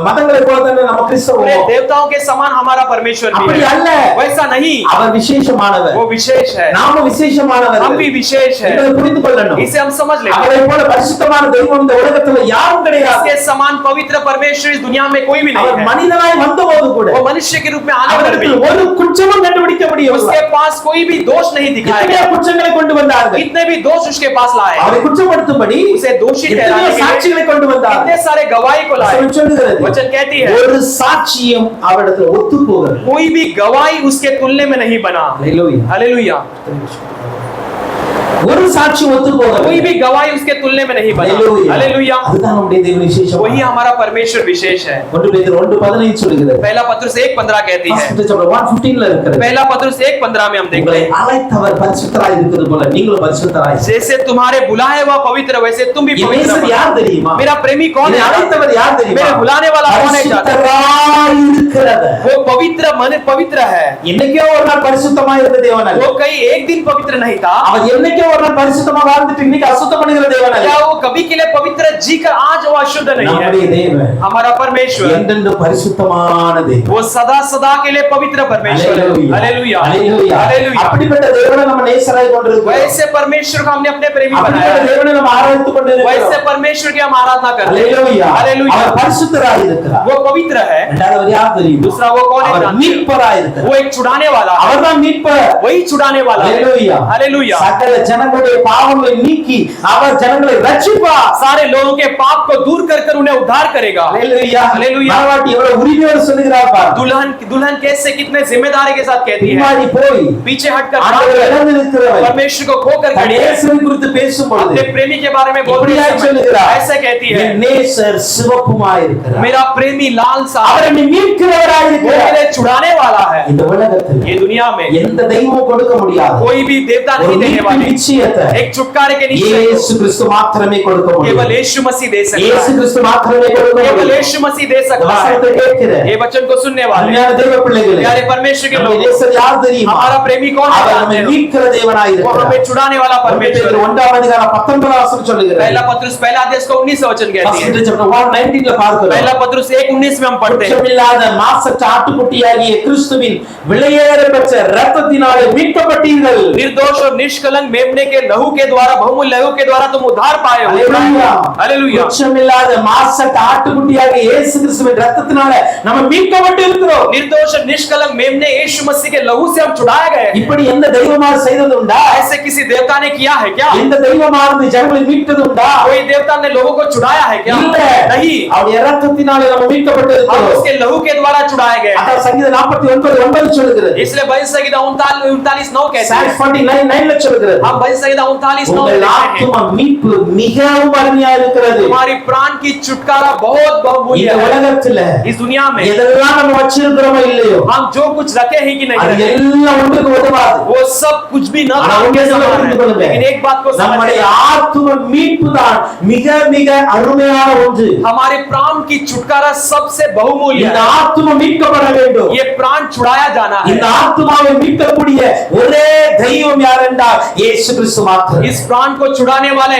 மதங்களை போல தான் நம்ம पूरे கிறிஸ்தவம். देवताओं के समान हमारा परमेश्वर भी அப்படி है। அல்ல. वैसा नहीं, அவர் விசேஷமானவர். वो विशेष है। நாம விசேஷ விசேஷமானவர் हम भी विशेष है, இதை புரிந்து கொள்ளணும் इसे हम समझ लेंगे। அவரை போல பரிசுத்தமான தெய்வம் இந்த உலகத்துல யாரும் கிடையாது इसके समान पवित्र परमेश्वर इस दुनिया में कोई भी नहीं அவர் है। மனிதனாய் வந்தபோது கூட वो मनुष्य के रूप में आने पर भी அவருக்கு ஒரு குற்றமும் கண்டுபிடிக்க முடியவில்லை उसके पास कोई भी दोष नहीं दिखाया எத்தனை गया। குற்றங்களை கொண்டு வந்தார்கள் कितने भी दोष उसके पास लाए, அவரை குற்றப்படுத்தும்படி उसे दोषी எத்தனை ठहराने के लिए சாட்சிகளை கொண்டு வந்தார்கள் कितने सारे गवाही को लाए। வசனம் சொல்லுகிறது वचन कहती है ஒரு சாட்சியம் அவரிடத்துல ஒத்து போகிறது कोई भी गवाही उसके तुलने में नहीं बना। ஹalleluya हालेलुया। ஒரு சாட்சி ஒத்து போகிறது कोई भी गवाही उसके तुलने में नहीं बना। हालेलुया। அதுதான் நம்முடைய தேவ விசேஷம் वही हमारा परमेश्वर विशेष है। 1 பேதுரு 1:15 சொல்லுகிறது पहला पत्रुस 1:15 कहती है, 1:15 ல இருக்கிறது पहला पत्रुस 1:15 में हम देखते உங்களை हैं, அழைத்தவர் பரிசுத்தராய் இருக்கிறது போல நீங்களும் பரிசுத்தராய் जैसे तुम्हारे बुलाए हुआ पवित्र वैसे तुम भी पवित्र இயேசு बनो। யார் தெரியுமா मेरा प्रेमी कौन என்னை है? அழைத்தவர் யார் தெரியுமா मेरे बुलाने वाला कौन है? जानते हैं? பரிசுத்தராய் இருக்கிறவர் वो पवित्र मन पवित्र है। என்னைக்கோ ஒரு நாள் பரிசுத்தமாய் இருந்த தேவன் அல்ல वो कहीं एक दिन पवित्र नहीं था, அவர் என்னைக்கோ ஒரு நாள் பரிசுத்தமா வாழ்ந்துட்டு இன்னைக்கு அசுத்தம் பண்ணுகிற தேவன் அல்ல क्या वो कभी के लिए पवित्र जीकर आज वो अशुद्ध नहीं है? நம்முடைய தேவன் हमारा परमेश्वर என்றென்றும் பரிசுத்தமான தேவன் वो सदा सदा के लिए पवित्र परमेश्वर है। हालेलुया, ஹalleluya हालेलुया। அப்படிப்பட்ட தேவனை நம்ம நேசராய் கொண்டிருக்கிறோம் वैसे परमेश्वर को हमने अपने प्रेमी बनाया அப்படிப்பட்ட है। தேவனை நம்ம ஆராதித்து கொண்டிருக்கிறோம் वैसे परमेश्वर की हम आराधना करते हैं। ஹalleluya हालेलुया। அவர் பரிசுத்தராய் இருக்கிறார் वो पवित्र है। இரண்டாவது யார் தெரியுமா दूसरा वो कौन है? அவர் जानते हैं? மீட்பராய் இருக்கிறார் वो एक छुड़ाने वाला है, அவர்தான் மீட்பர் वही छुड़ाने वाला है। ஹalleluya हालेलुया। சகல ஜனங்களுடைய பாவங்களை நீக்கி அவர் ஜனங்களை ரட்சிப்பார் सारे लोगों के पाप को दूर कर कर उन्हें उद्धार करेगा। ஹalleluya हालेलुया। மனவாட்டி எவ்வளவு உரிமையோடு சொல்லுகிறார் பார் दुल्हन कैसे कितने जिम्मेदारी के साथ कहती है, பின்னாடி போய் पीछे हटकर ஆண்டவர் இழந்து இருக்கிறவர் परमेश्वर को खोकर தன் खड़ी है। நேசரை குறித்து பேசும்போது अपने प्रेमी के बारे में बोलते இப்படியாய் समय சொல்லுகிறார் ऐसे कहती है, என் நேசர் சிவப்புமாய் இருக்கிறார் मेरा प्रेमी लाल सा அவர் है, என்னை மீட்கிறவராய் वो இருக்கிறார் मेरे छुड़ाने वाला है। இந்த உலகத்தில் ये दुनिया में எந்த தெய்வமும் கொடுக்க முடியாது कोई भी देवता ஒரு नहीं देने மீட்பின் वाले, நிச்சயத்தை एक छुटकारे के निश्चय இயேசு கிறிஸ்து மாத்திரமே கொடுக்க को केवल முடியும் यीशु मसीह दे सकता இயேசு है। கிறிஸ்து மாத்திரமே கொடுக்க केवल முடியும் यीशु मसीह दे இந்த सकता है। வசனத்தை கேட்கிற ये वचन को सुनने वाले அருமையான தேவ பிள்ளைகளே प्यारे परमेश्वर के நம்முடைய लोग, நேசர் யார் தெரியுமா हमारा प्रेमी कौन है? அவர் जानते நம்மை हो? மீட்கிற தேவனாய் वो இருக்கிறார் हमें छुड़ाने वाला परमेश्वर है। 1 அதிகாரம் 19 வசனம் சொல்லுகிறது पहला पत्रुस पहला अध्याय इसका 19 वचन कहती है। First chapter 1:19 ல பார்க்கிறோம் पहला पत्रुस 1:19 में हम पढ़ते हैं, குற்றமில்லாத மாசற்ற ஆட்டுக்குட்டியாகிய கிறிஸ்துவின் விலையேறப்பெற்ற இரத்தத்தினாலே மீட்கப்பட்டீர்கள் निर्दोष और निष्कलंक मेमने के लहू के द्वारा बहुमूल्य लहू के द्वारा तुम उद्धार पाए हो। ஹalleluya हालेलुया। குற்றமில்லாத மாசற்ற ஆட்டுக்குட்டியாகிய இயேசு கிறிஸ்துவின் இரத்தத்தினாலே நம்ம மீட்கப்பட்டு இருக்கிறோம் निर्दोष और निष्कलंक मेमने यीशु मसीह के लहू से हम छुड़ाए गए हैं। இப்படி எந்த தெய்வமார் செய்தது உண்டா ऐसे किसी देवता ने किया है क्या? எந்த தெய்வமானது ஜனங்களை மீட்டது உண்டா कोई देवता ने लोगों को छुड़ाया है क्या? இல்ல नहीं, அவருடைய இரத்தத்தினாலே நம்ம மீட்கப்பட்டு हम இருக்கிறோம் उसके लहू के द्वारा छुड़ाए गए हैं। அதான் சங்கீதம் 49:9 சொல்லுகிறது इसलिए भजन संहिता 39:9 कहते Psalm हैं, 49:9 ல சொல்லுகிறது हम भजन संहिता 39:9 உங்கள் में देखते हैं, ஆத்தும மீட்பு மிகவும் அருமையா இருக்கிறது तुम्हारी प्राण की छुटकारा बहुत बहुमूल्य இந்த है। உலகத்துல इस दुनिया में எதெல்லாம் நம்ம வச்சிருக்கிறோமோ இல்லையோ हम जो कुछ रखे हैं कि नहीं அது रखे, எல்லாம் ஒன்றுக்கு உதவாது वो सब कुछ भी न ஆனா काम ஒன்றே के சொல்ல समान புரிந்து है। கொள்ளுங்க. लेकिन एक बात को நம்முடைய समझिए, ஆத்தும மீட்பு தான் மிக மிக அருமையான ஒன்று हमारे प्राण की छुटकारा सबसे बहुमूल्य இந்த है। ஆத்தும மீட்கப்பட வேண்டும் ये प्राण छुड़ाया जाना है। இந்த ஆத்துமாவை மீட்கக்கூடிய ஒரே தெய்வம் யார் என்றால் இயேசு கிறிஸ்து மாத்திரம் इस प्राण को छुड़ाने वाले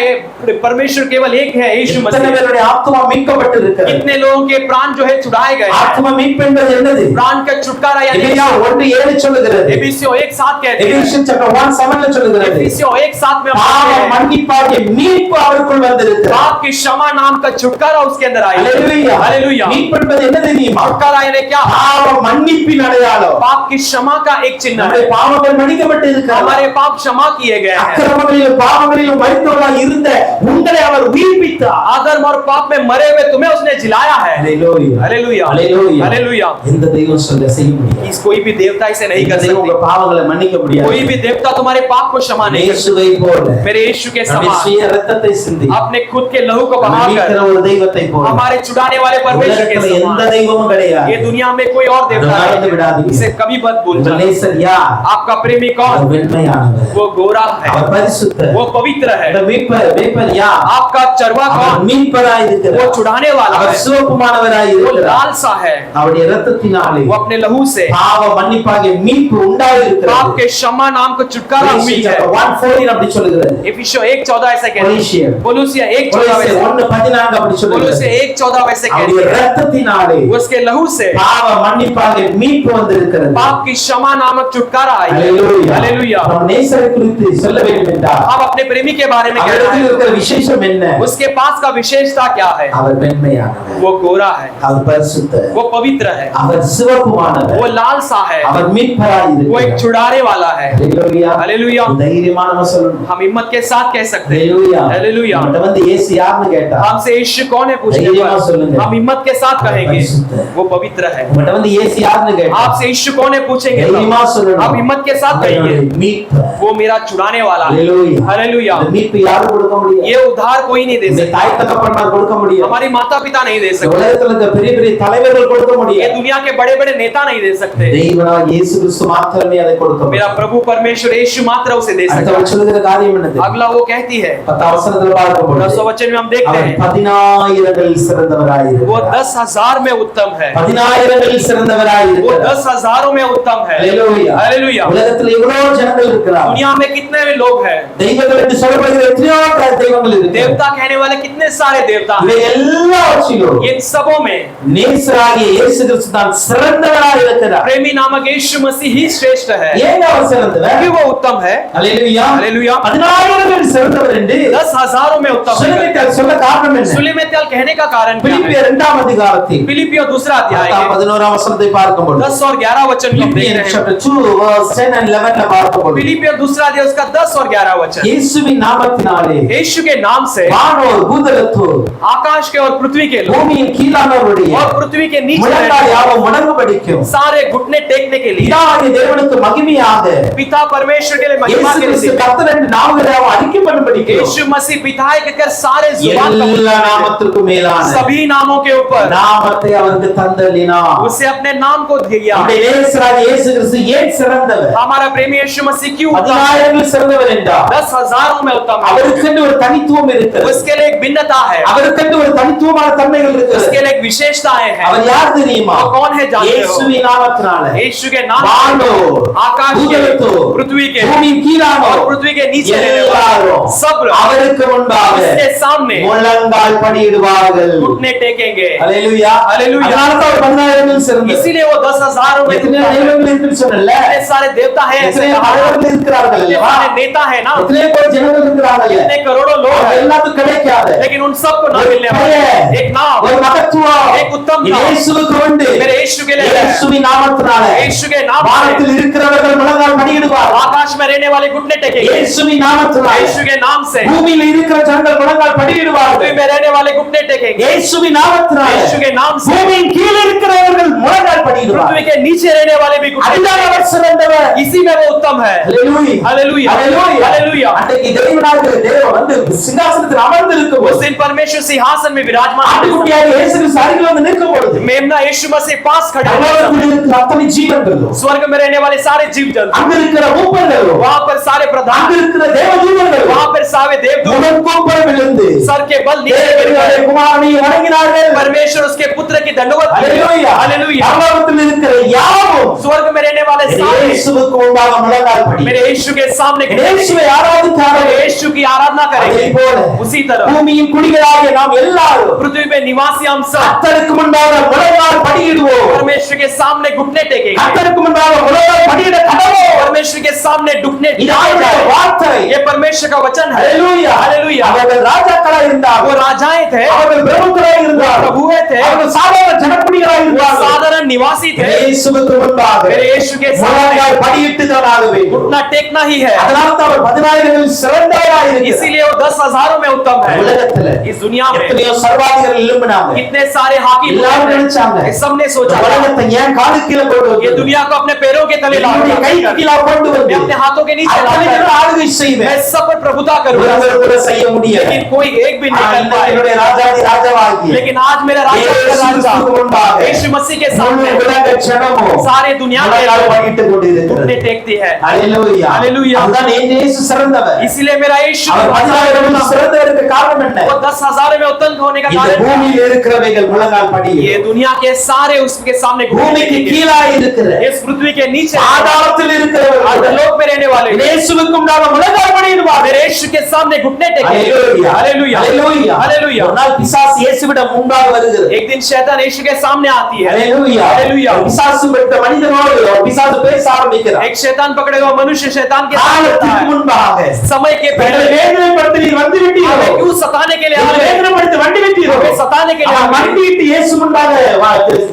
परमेश्वर केवल एक है, यीशु எத்தனை मसीह। பேருடைய ஆத்துமா மீட்கப்பட்டு இருக்கிறது कितने लोगों के प्राण जो है छुड़ाए गए हैं। ஆத்தும மீட்பு என்பது என்னது प्राण का छुटकारा यानी क्या? எபேசியர் 1:7 சொல்லுகிறது एफिसियों 1:7 कहते हैं, எபேசியர் chapter 1:7 ல சொல்லுகிறது एफिसियों 1:7 में हम பாவ पढ़ते हैं, மன்னிப்பாகிய மீட்பு அவருக்குள் வந்திருக்கிறது पाप की क्षमा नाम का छुटकारा उसके अंदर आई है। ஹalleluya हालेलुया। மீட்பு என்பது என்ன தெரியுமா छुटकारा यानी क्या? பாவ மன்னிப்பின் அடையாளம் पाप की क्षमा का एक चिन्ह நம்முடைய है। பாவங்கள் மன்னிக்கப்பட்டு இருக்கிறது हमारे पाप क्षमा किए गए हैं। அக்கிரமங்களிலும் பாவங்களிலும் மரித்தவர்களாய் இருந்த உங்களை அவர் உயிர்ப்பித்தார் आदम और पाप में मरे हुए तुम्हें उसने जिलाया है। ஹalleluya हालेलुया, ஹalleluya हालेलुया। எந்த தெய்வம் சொல்ல செய்ய முடியாது इस कोई भी देवता इसे नहीं कर தெய்வம் உங்க सकती। பாவங்களை மன்னிக்க முடியாது कोई भी देवता तुम्हारे पाप को क्षमा नहीं कर सकता। இயேசுவை போல मेरे यीशु के நம்முடைய समान சுய ரத்தத்தை சிந்தி अपने खुद के लहू को நம்மை बहाकर மீட்கிற ஒரு தெய்வத்தை போல हमारे छुड़ाने वाले परमेश्वर के உலகத்துல எந்த समान தெய்வமும் கிடையாது ये दुनिया में कोई और देवता அதை மறந்து नहीं है। விடாதீங்க. इसे कभी मत भूल உங்கள் जाना। நேசர் யார் आपका प्रेमी कौन? அவர் வெண்மையானவர் वो गोरा है, அவர் பரிசுத்தர். वो पवित्र है। இந்த மேய்ப்பர் யார்? आपका चरवा அவர் कौन? மீட்பராய் இருக்கிறார். वो छुड़ाने वाला அவர் है। சிவகுமாரவராய் वो இருக்கிறார். लाल सा है। அவருடைய இரத்தத்தினாலே वो अपने लहू से பாவ மன்னிப்பாகிய மீட்பு உண்டாகி पाप இருக்கிறது. के क्षमा नाम को छुटकारा हुई है। 1:14 அப்படி சொல்லுகிறது. इफिसियों 1:14 ऐसा कहता कोलोसियर। है। कोलोसिया 1:14 वैसे 1:14 அப்படி சொல்லுகிறது. कोलोसिया 1:14 वैसे कहता அவருடைய है। இரத்தத்தினாலே उसके लहू से பாவ மன்னிப்பாகிய மீட்பு வந்திருக்கிறது. पाप की क्षमा नामक छुटकारा आई है। ஹalleluya. हालेलुया। நம்ம நேசரை குறித்து சொல்ல வேண்டும் என்றால் हम अपने प्रेमी के बारे में कहते அவரிடத்தில் हैं। இருக்கிற விசேஷம் என்ன? उसके पास का विशेषता क्या है? அவர் மென்மையானவர். वो गोरा है। அவர் பரிசுத்தர். वो पवित्र है। அவர் சிவகுமாரவர். वो लाल सा है। அவர் மீட்பராய் वो एक இருக்கிறார். छुड़ाने वाला है। ஹalleluya. हालेलुया। தைரியமானவ சொல்லணும். हम हिम्मत के साथ कह सकते हैं। ஹalleluya. हालेलुया। நம்மட்ட வந்து இயேசு யாருன்னு கேட்டா हमसे यीशु कौन है पूछने தைரியமா पर சொல்லுங்க. हम हिम्मत के साथ कहेंगे परिशुद्ध है। वो पवित्र है। நம்மட்ட வந்து இயேசு யாருன்னு கேட்டா आपसे यीशु कौन है पूछेंगे तो தைரியமா சொல்லணும். हम हिम्मत के साथ कहेंगे மீட்பர். वो मेरा छुड़ाने वाला है। ஹalleluya. हालेलुया। இந்த மீட்பு யாரும் கொடுக்க முடியாது. ये उद्धार कोई नहीं दे இந்த सकता। தாய் தகப்பன்மார் கொடுக்க முடியாது. हमारी माता पिता नहीं दे இந்த सकते। உலகத்துல இருக்க பெரிய பெரிய தலைவர்கள் கொடுக்க ये முடியாது. दुनिया के बड़े बड़े नेता नहीं दे सकते। தெய்வனாகிய இயேசு கிறிஸ்து மாத்திரமே அதை கொடுக்க முடியும். मेरा प्रभु परमेश्वर यीशु मात्र उसे दे सकता அடுத்து है। சொல்லுகிற காரியம் என்னது? अगला वो कहती है 10 வசனத்துல பார்க்கும்போது 10 वचन में हम देखते அவர் हैं 10,000களில் சிறந்தவராய் वो இருக்கிறார். 10,000 में उत्तम है। 10,000களில் சிறந்தவராய் वो இருக்கிறார். 10,000 में उत्तम है। ஹalleluya. हालेलुया। உலகத்துல எவ்வளவு ஜனங்கள் இருக்கிறார். दुनिया में कितने भी लोग हैं। தெய்வங்கள் என்று சொல்லப்படுகிற எத்தனையோ தெய்வங்கள் இருக்கு. देवता कहने वाले कितने सारे देवता இவை हैं। எல்லாவற்றிலும் इन सबों में நேசராகிய இயேசு கிறிஸ்து தான் சிறந்தவராய் இருக்கிறார். प्रेमी नामक यीशु मसीह ही श्रेष्ठ है। ஏன் அவர் சிறந்தவர்? क्योंकि वो उत्तम है। ஹalleluya. हालेलुया। 10,000களில் சிறந்தவர் என்று 10,000 में उत्तम है। சுலமித்தால் சொல்ல காரணம் என்ன? सुलेमेत्याल कहने का कारण क्या है? பிலிப்பியர் 2ஆம் அதிகாரத்தில் फिलिपियों 2 अध्याय के 11ஆம் வசனத்தை பார்க்கும்போது 10 और 11 वचन को हम देख Philippians रहे हैं। chapter 2 verse 10 and 11 ல பார்க்கும்போது फिलिपियों 2 अध्याय उसका 10 और 11 वचन। இயேசுவின் நாமத்தினாலே यीशु के नाम से வானோர் பூதலத்தோர் आकाश के और पृथ्वी के लोग பூமியின் கீழானவருடைய और पृथ्वी के नीचे முழங்கால் रहने யாவும் முடங்கும்படிக்கும் सारे घुटने टेकने के लिए பிதாவாகிய தேவனுக்கு மகிமையாக पिता परमेश्वर के लिए महिमा இயேசு के கிறிஸ்து लिए கர்த்தர் என்று நாமங்கள் யாவும் அறிக்கைப்படும்படிக்கும் यीशु मसीह पिता है कहकर सारे जुबान का எல்லா நாமத்திற்கும் மேலான सभी नामों के ऊपर நாமத்தை அவருக்கு தந்தளினார். उसे अपने नाम को दिया। நம்முடைய நேசராகிய இயேசு கிறிஸ்து ஏன் சிறந்தவர்? हमारा प्रेमी यीशु मसीह क्यों उत्तम? 10,000களில் சிறந்தவர் என்றார். 10,000 में उत्तम है। அவருக்கென்று ஒரு தனித்துவம் இருக்கிறது. उसके लिए एक भिन्नता है। அவருக்கென்று ஒரு தனித்துவமான தன்மைகள் இருக்கிறது. उसके लिए एक विशेषताएं हैं। அவர் யார் தெரியுமா? वो कौन है जानते हो? இயேசுவின் நாமத்தினால यीशु के नाम வானோர், आकाश के பூதலத்தோர், पृथ्वी के பூமியின் கீழானோர் और पृथ्वी के नीचे रहने वाले எல்லாரும் सब அவருக்கு முன்பாக उसके सामने முழங்கால் படியிடுவார்கள். घुटने टेकेंगे। ஹalleluya. ஹalleluya. அதனால தான் அவர் 10,000களில் சிறந்தவர். इसीलिए वो 10,000 में எத்தனை उत्तम है। தெய்வங்கள் இருக்குன்னு சொன்னேன்ல? इतने सारे देवता हैं ऐसे எத்தனை कहा। தலைவர்கள் இருக்கிறார்கள் इतने அல்லவா? सारे नेता है ना, எத்தனை பேர் ஜனங்கள் இருக்கிறார்கள்? इतने करोड़ों लोग அது हैं, எல்லாத்துக்கும் கிடைக்காது. लेकिन उन सबको ना ஒரு मिलने वाला பெயர், एक नाम ஒரு மகத்துவம் एक उत्तम இது नाम இயேசுவுக்கு உண்டு. मेरे यीशु के लिए है। இயேசுவின் நாமத்தினால यीशु के नाम से வானத்தில் இருக்கிறவர்கள் முழங்கால் படியிடுவார்கள். आकाश में रहने वाले घुटने टेकेंगे। இயேசுவின் நாமத்தினால यीशु के नाम से பூமியில் இருக்கிற ஜனங்கள் முழங்கால் पृथ्वी படியிடுவார்கள். में रहने वाले घुटने टेकेंगे। இயேசுவின் நாமத்தினால यीशु के नाम से பூமியின் கீழே இருக்கிறவர்கள் முழங்கால் पृथ्वी படியிடுவார்கள். के नीचे रहने वाले भी घुटने அதுதான் அவர் टेकेंगे। சிறந்தவர். इसी में वो उत्तम है। ஹalleluya. हालेलुया ஹalleluya. हालेलुया। அன்றைக்கு தேவனாகிய தேவன் வந்து சிங்காசனத்தில் அமர்ந்திருக்கும் उस போது दिन परमेश्वर सिंहासन में विराजमान ஆட்டுக்குட்டியாகிய இயேசு கிறிஸ்து அருகில் வந்து நிற்கும் பொழுது मेमना यीशु मसीह पास खड़े हुए பரலோகத்தில் இருக்கிற அத்தனை ஜீவன்களும் स्वर्ग में रहने वाले सारे जीव जंतु அங்க இருக்கிற மூப்பர்களும் वहां पर सारे அங்க प्रधान இருக்கிற தேவதூதர்களும் वहां पर सारे देवदूत முகங்கூப்பர விழுந்து सर के बल नीचे गिर தேவனுடைய गए। குமாரனை வணங்கினார்கள். परमेश्वर उसके पुत्र की दंडवत की। ஹalleluya. हालेलुया। பரலோகத்தில் இருக்கிற யாவும் स्वर्ग में रहने वाले सारे இயேசுவுக்கு முன்பாக முழங்கால் படி. मेरे यीशु के सामने இயேசுவை ஆராதித்தார்கள். यीशु की आराधना அதே करेंगे। போல उसी तरह பூமியின் குடிகளாகிய நாம் எல்லாரும் पृथ्वी पे निवासी हम सब கர்த்தருக்கு முன்பாக முழங்கால் படியிடுவோம். परमेश्वर के सामने घुटने टेकेंगे। கர்த்தருக்கு முன்பாக முழங்கால் படியிட கடவோம். परमेश्वर के सामने घुटने இது टिकाए அவருடைய जाएं। வார்த்தை. ये परमेश्वर का वचन है। ஹalleluya. हालेलुया। அவர்கள் ராஜாக்களாய் वो இருந்தார்கள். राजाएं थे, அவர்கள் பிரபுக்களாய் இருந்தார்கள். प्रभुए थे, அவர்கள் சாதாரண ஜனக்குடிகளாய் वो இருந்தார்கள். साधारण निवासी थे। இயேசுவுக்கு முன்பாக मेरे यीशु के सामने முழங்கால் படியிட்டு தான் ஆக வேண்டும். घुटना टेकना ही है। அதனால தான் அவர் 10,000களில் சிறந்தவராய் இருக்கு. इसीलिए वो 10,000 में उत्तम है। உலகத்துல इस दुनिया में எத்தனையோ சர்வாதிகாரிகள் எழும்பினாங்க. कितने सारे हाकिम எல்லாரும் நினைச்சாங்க, सबने सोचा உலகத்தை ஏன் காலுக்கு கீழே போட்டு ये வைக்கிறது? दुनिया को अपने पैरों के तले ला என்னுடைய கைக்கு கீழே கொண்டு வந்து मैं अपने हाथों के नीचे அத்தனை लाकर பேரும் ஆளுகை செய்வேன். मैं सब पर प्रभुता करूंगा, ஒருவர் கூட செய்ய முடியல. लेकिन कोई एक भी नहीं कर पाए। என்னுடைய ராஜாதி ராஜாவாகிய लेकिन आज मेरा राजा இயேசுவுக்கு முன்பாக यीशु मसीह के முழு सामने உலக ஜனமும் सारे दुनिया முழங்கால் के படியிட்டுக் கொண்டிருக்கிறது. घुटने टेकती है। அல்லேலூயா. அல்லேலூயா. அதுதான் இயேசு சிறந்தவர். इसीलिए मेरा यीशु அவர் 10,000 சிறந்தவருக்கு காரணம் என்ன? वो 10,000 में उत्तम होने का இந்த कारण क्या है? பூமியில் இருக்கிறவைகள் முழங்கால் படியும். ये दुनिया के सारे उसके सामने घुटने பூமிக்கு टेकेंगे। கீழாய் இருக்கிற इस पृथ्वी के नीचे ஆதாரத்தில் இருக்கிறவர்கள் अधोलोक में रहने वाले இயேசுவுக்கும் நாம முழங்கால் படியிடுவார். मेरे यीशु के सामने घुटने टेकेंगे। அல்லேலூயா. हालेलुया அல்லேலூயா. हालेलुया। ஒரு நாள் பிசாசு இயேசுவிடம் முன்பாக வருகிறது. एक दिन शैतान यीशु के सामने आती है। அல்லேலூயா. हालेलुया। பிசாசு பெற்ற மனிதனோடு பிசாசு பேச ஆரம்பிக்கிறார். एक शैतान पकड़े हुआ मनुष्य शैतान के सामने आता காலத்துக்கு है। முன்பாக समय के எங்களை पहले வேதனைப்படுத்தி நீர் வந்து விட்டீரோ? हमें क्यों सताने के लिए எங்களை आए? வேதனைப்படுத்தி வந்து விட்டீரோ? हमें सताने के लिए அவன் आए। மண்டியிட்டு இயேசு முன்பாக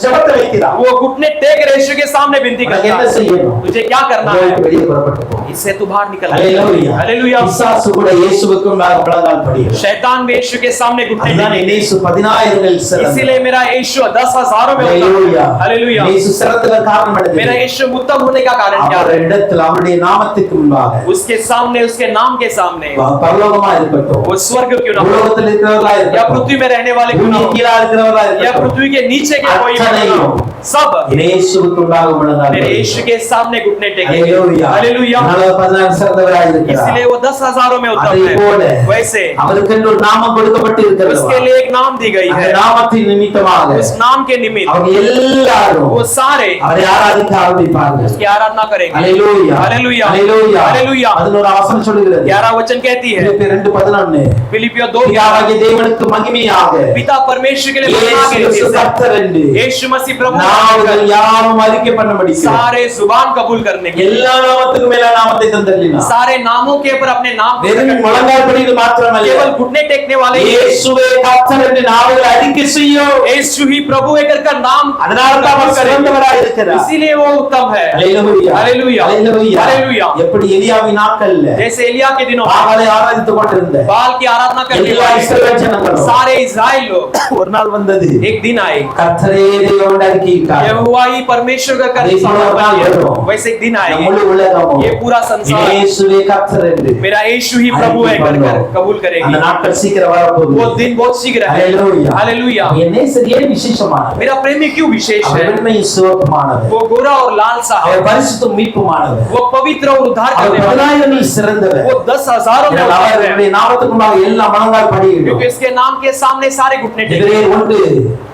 ஜெபத்தை வைக்கிறான். वो घुटने टेक कर यीशु के सामने विनती உனக்கு करता என்ன है। செய்யணும்? तुझे क्या करना உங்களை है? விட்டு வெளியே புறப்பட்டு போ. इससे तू बाहर निकल। அல்லேலூயா. हालेलुया। பிசாசு கூட இயேசுவுக்கு முன்பாக முழங்கால் படியும். शैतान भी यीशु के सामने घुटने அதுதான் टेके। இயேசு 10,000 சிறந்தவர். इसीलिए मेरा यीशु 10,000 में उत्तम அல்லேலூயா. है। हालेलुया। இயேசு சிறந்தவர் காரணம் என்ன? मेरा यीशु उत्तम होने का कारण क्या அவர் है? இடத்தில் அவருடைய நாமத்துக்கு முன்பாக उसके सामने उसके नाम के सामने பரலோகமா இருக்கட்டும், वो स्वर्ग क्यों ना हो, உலகத்தில் இருக்கிறவர்களா या இருக்கட்டும், पृथ्वी में रहने वाले क्यों ना பூமி हो, கீழா இருக்கிறவர்களா या இருக்கட்டும், पृथ्वी के नीचे के कोई भी अच्छा क्यों ना हो, नहीं। सब இயேசுவுக்கு முன்பாக முழங்கால் मेरे படியும். यीशु के सामने घुटने टेके। அல்லேலூயா. हालेलुया। அதனால 10,000 சிறந்தவராய் இருக்கிறார். इसलिए वो 10,000 में उत्तम அதே போல है। वैसे அவருக்கு ஒரு நாமம் கொடுக்கப்பட்டு இருக்கிறது. उसके लिए एक नाम दी गई அந்த है। நாமத்தின் நிமித்தமாக उस नाम के निमित्त அவங்க எல்லாரும் वो सारे அவரை ஆராதிக்க ஆரம்பிப்பார்கள். उसकी आराधना करेंगे। அல்லேலூயா. हालेलुया। அல்லேலூயா. हालेलुया। 11 வசனம் சொல்கிறது. 11 वचन कहती है, பிலிப்பியர் 2:11 फिलिपियो 2 பிதாவாகிய தேவனுக்கு மகிமையாக पिता परमेश्वर के लिए महिमा இயேசு के கிறிஸ்து लिए கர்த்தர் என்று यीशु मसीह प्रभु நாவுகள் யாவும் அறிக்கை பண்ணும்படி सारे जुबान कबूल करने के எல்லா நாமத்துக்கும் மேல நாமத்தை தந்தள்ளினார். सारे नामों के ऊपर अपने नाम को வெறும் प्रकट किया। முழங்கால் படியில் மாத்திரமல்ல, केवल घुटने टेकने वाले இயேசுவே கர்த்தர் என்று நாவுகள் அறிக்கை செய்யும். यीशु ही प्रभु है कर नाम அதனால தான் அவர் சிறந்தவராய் இருக்கிறார். इसीलिए वो उत्तम है। அல்லேலூயா. அல்லேலூயா. அல்லேலூயா. அல்லேலூயா. எப்படி எலியாவின் நாட்கள்ல जैसे एलिया के दिनों பாகாலை ஆராதித்துக் கொண்டிருந்த बाल की आराधना करने எல்லா वाले இஸ்ரவேல் ஜனங்களும் सारे इस्राएल लोग ஒரு நாள் வந்தது, एक दिन आए, கர்த்தரே தேவன் அறிக்கையிட்டார். यहोवा ही परमेश्वर का कर एक नाल वரும். वैसे एक दिन இந்த आए, முழு உலகமும் ये पूरा संसार இயேசுவே கர்த்தர் என்று मेरा यीशु ही प्रभु है कर कबूल அந்த करेगी। நாட்கள் சீக்கிரம் வரப்போகுது. वो दिन बहुत शीघ्र है। அல்லேலூயா. हालेलुया। என் நேசர் ஏன் விசேஷமானவர்? मेरा प्रेमी क्यों विशेष அவர் है? வெண்மையும் சிவப்புமானவர். वो गोरा और लाल सा है, அவர் பரிசுத்தம் மீட்புமானவர். वो पवित्र और उद्धार அவர் करने वाला, 10,000 சிறந்தவர். वो 10,000 में ஏனால் उत्तम है, அவருடைய நாமத்துக்கு முன்பாக எல்லா முழங்கால் படியிடும். क्योंकि इसके नाम के सामने सारे घुटने टेके। எபிரேயர் 1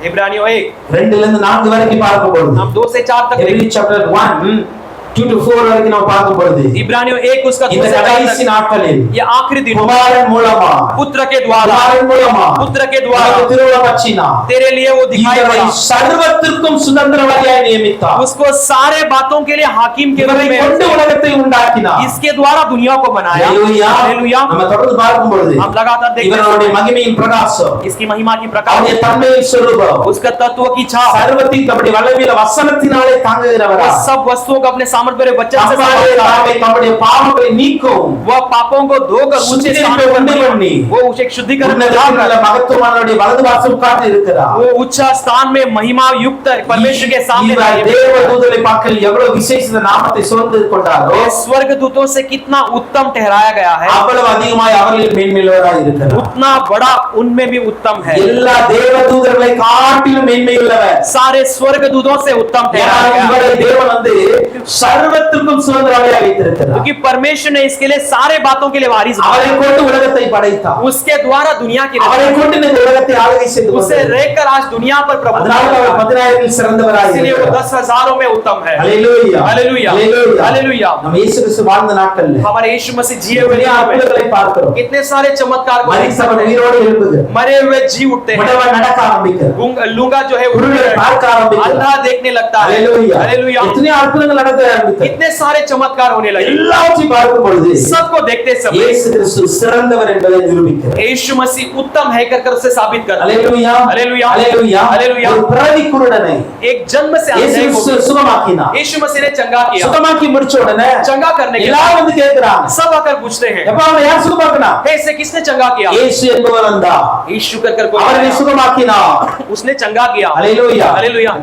इब्रानियों 1 2 ல இருந்து 4 வரைக்கும் பார்க்கும் பொழுது, हम 2 से 4 तक எபிரேயர் देखें। chapter 1 2 to 4 வரைக்கும் நாம் பார்க்கும் பொழுது, इब्रानियों 1 उसका 2 இந்த से 4 கடைசி तक, நாட்களில் ये आखिरी दिन குமாரன் மூலமா पुत्र के द्वारा குமாரன் மூலமா पुत्र के द्वारा உனக்கு திருவுளமாச்சினா तेरे लिए वो दिखाई இவரை पड़ा, சர்வத்திற்கும் சுதந்திரவாதியாய் நியமித்தார். उसको सारे बातों के लिए हाकिम के रूप இவரை में கொண்டு உலகத்தை உண்டாக்கினார். इसके द्वारा दुनिया को बनाया। அல்லேலூயா. हालेलुया। நம்ம தொடர்ந்து பார்க்கும் பொழுது हम लगातार देखते இவருடைய हैं மகிமையின் பிரகாசம், इसकी महिमा की அவருடைய प्रकाश, தன்மையின் சொரூபம், उसका तत्व की छाप, சர்வத்தின் தம்முடைய வல்லமையில வசனத்தினாலே தாங்குகிறவரா, वो सब वस्तुओं को अपने सामर्थ्य भरे वचन से தம்மாலே संभालता है। தாமே தம்முடைய பாவங்களை நீக்கும் वह पापों को धोकर ऊंचे स्थान पर உண்டு பண்ணி वो उसे शुद्धिकरण में உன்னதத்தில் लाकर உள்ள மகத்துவமானவருடைய வலது பாரசம் உட்கார்ந்து இருக்கிறார். वो उच्च स्थान में महिमा युक्त परमेश्वर के सामने இவர் தேவதூதரை பார்க்கல் எவ்வளவு விசேஷ நாமத்தை சுமந்து கொண்டாரோ ये स्वर्ग दूतों से कितना उत्तम ठहराया गया है, அவ்வளவு அதிகமாய் அவர்களில் மேன்மையுள்ளவராய் இருக்கிறார். उतना बड़ा उनमें भी उत्तम है। எல்லா தேவதூதர்களை காட்டிலும் மேன்மையுள்ளவர். सारे स्वर्ग दूतों से उत्तम ठहराया गया है, இவரை தேவன் சர்வத்திற்கும் சுதந்திரவாதியாக வைத்திருக்கிறார். क्योंकि परमेश्वर ने इसके लिए सारे बातों के लिए वारिस அவரை बनाया, கொண்டு உலகத்தை படைத்தார். उसके द्वारा दुनिया की அவரை கொண்டு இந்த உலகத்தை ஆளுகை செய்து उसे கொண்டார். रहकर आज दुनिया पर प्रभुता அதனால அவர் करता है। 10,000 சிறந்தவராய் इसलिए वो இருக்கிறார். 10,000 में उत्तम है। அல்லேலூயா. हालेलुया। அல்லேலூயா. हालेलुया। நம்ம இயேசு கிறிஸ்து வாழ்ந்த நாட்கள்ல हमारे यीशु मसीह जिए हुए நிறைய दिनों में அற்புதங்களை பார்க்கிறோம். कितने सारे चमत्कार को देख மரித்தவர் सकते हैं। உயிரோடு எழும்புகிறார். मरे हुए जी उठते हैं, முடவன் நடக்க ஆரம்பிக்கிறார். लूंगा जो है குருடர் பார்க்க ஆரம்பிக்கிறார். अंधा देखने लगता है। அல்லேலூயா. हालेलुया। எத்தனை அற்புதங்கள் ஆரம்பித்தது. इतने सारे चमत्कार होने लगे। எல்லாவற்றையும் பார்க்கும் பொழுது सबको देखते समय இயேசு கிறிஸ்து சிறந்தவர் என்பதை நிரூபிக்கிறார். यीशु मसीह उत्तम है कर उसे साबित करता है। அல்லேலூயா हालेलुया அல்லேலூயா हालेलुया। ஒரு பிறவி குருடனை एक जन्म से இயேசு अंधे को சுகமாக்கினார். यीशु मसीह ने चंगा किया। சுகமாக்கி முடிச்ச உடனே चंगा करने के எல்லாரும் வந்து கேக்குறாங்க, सब आकर पूछते हैं, எப்ப அவனை யார் சுகமாக்கினா? हे इसे किसने चंगा किया? இயேசு என்பவர் வந்தார், यीशु कर कोई அவரை आया, சுகமாக்கினார். उसने चंगा किया। Hallelujah hallelujah.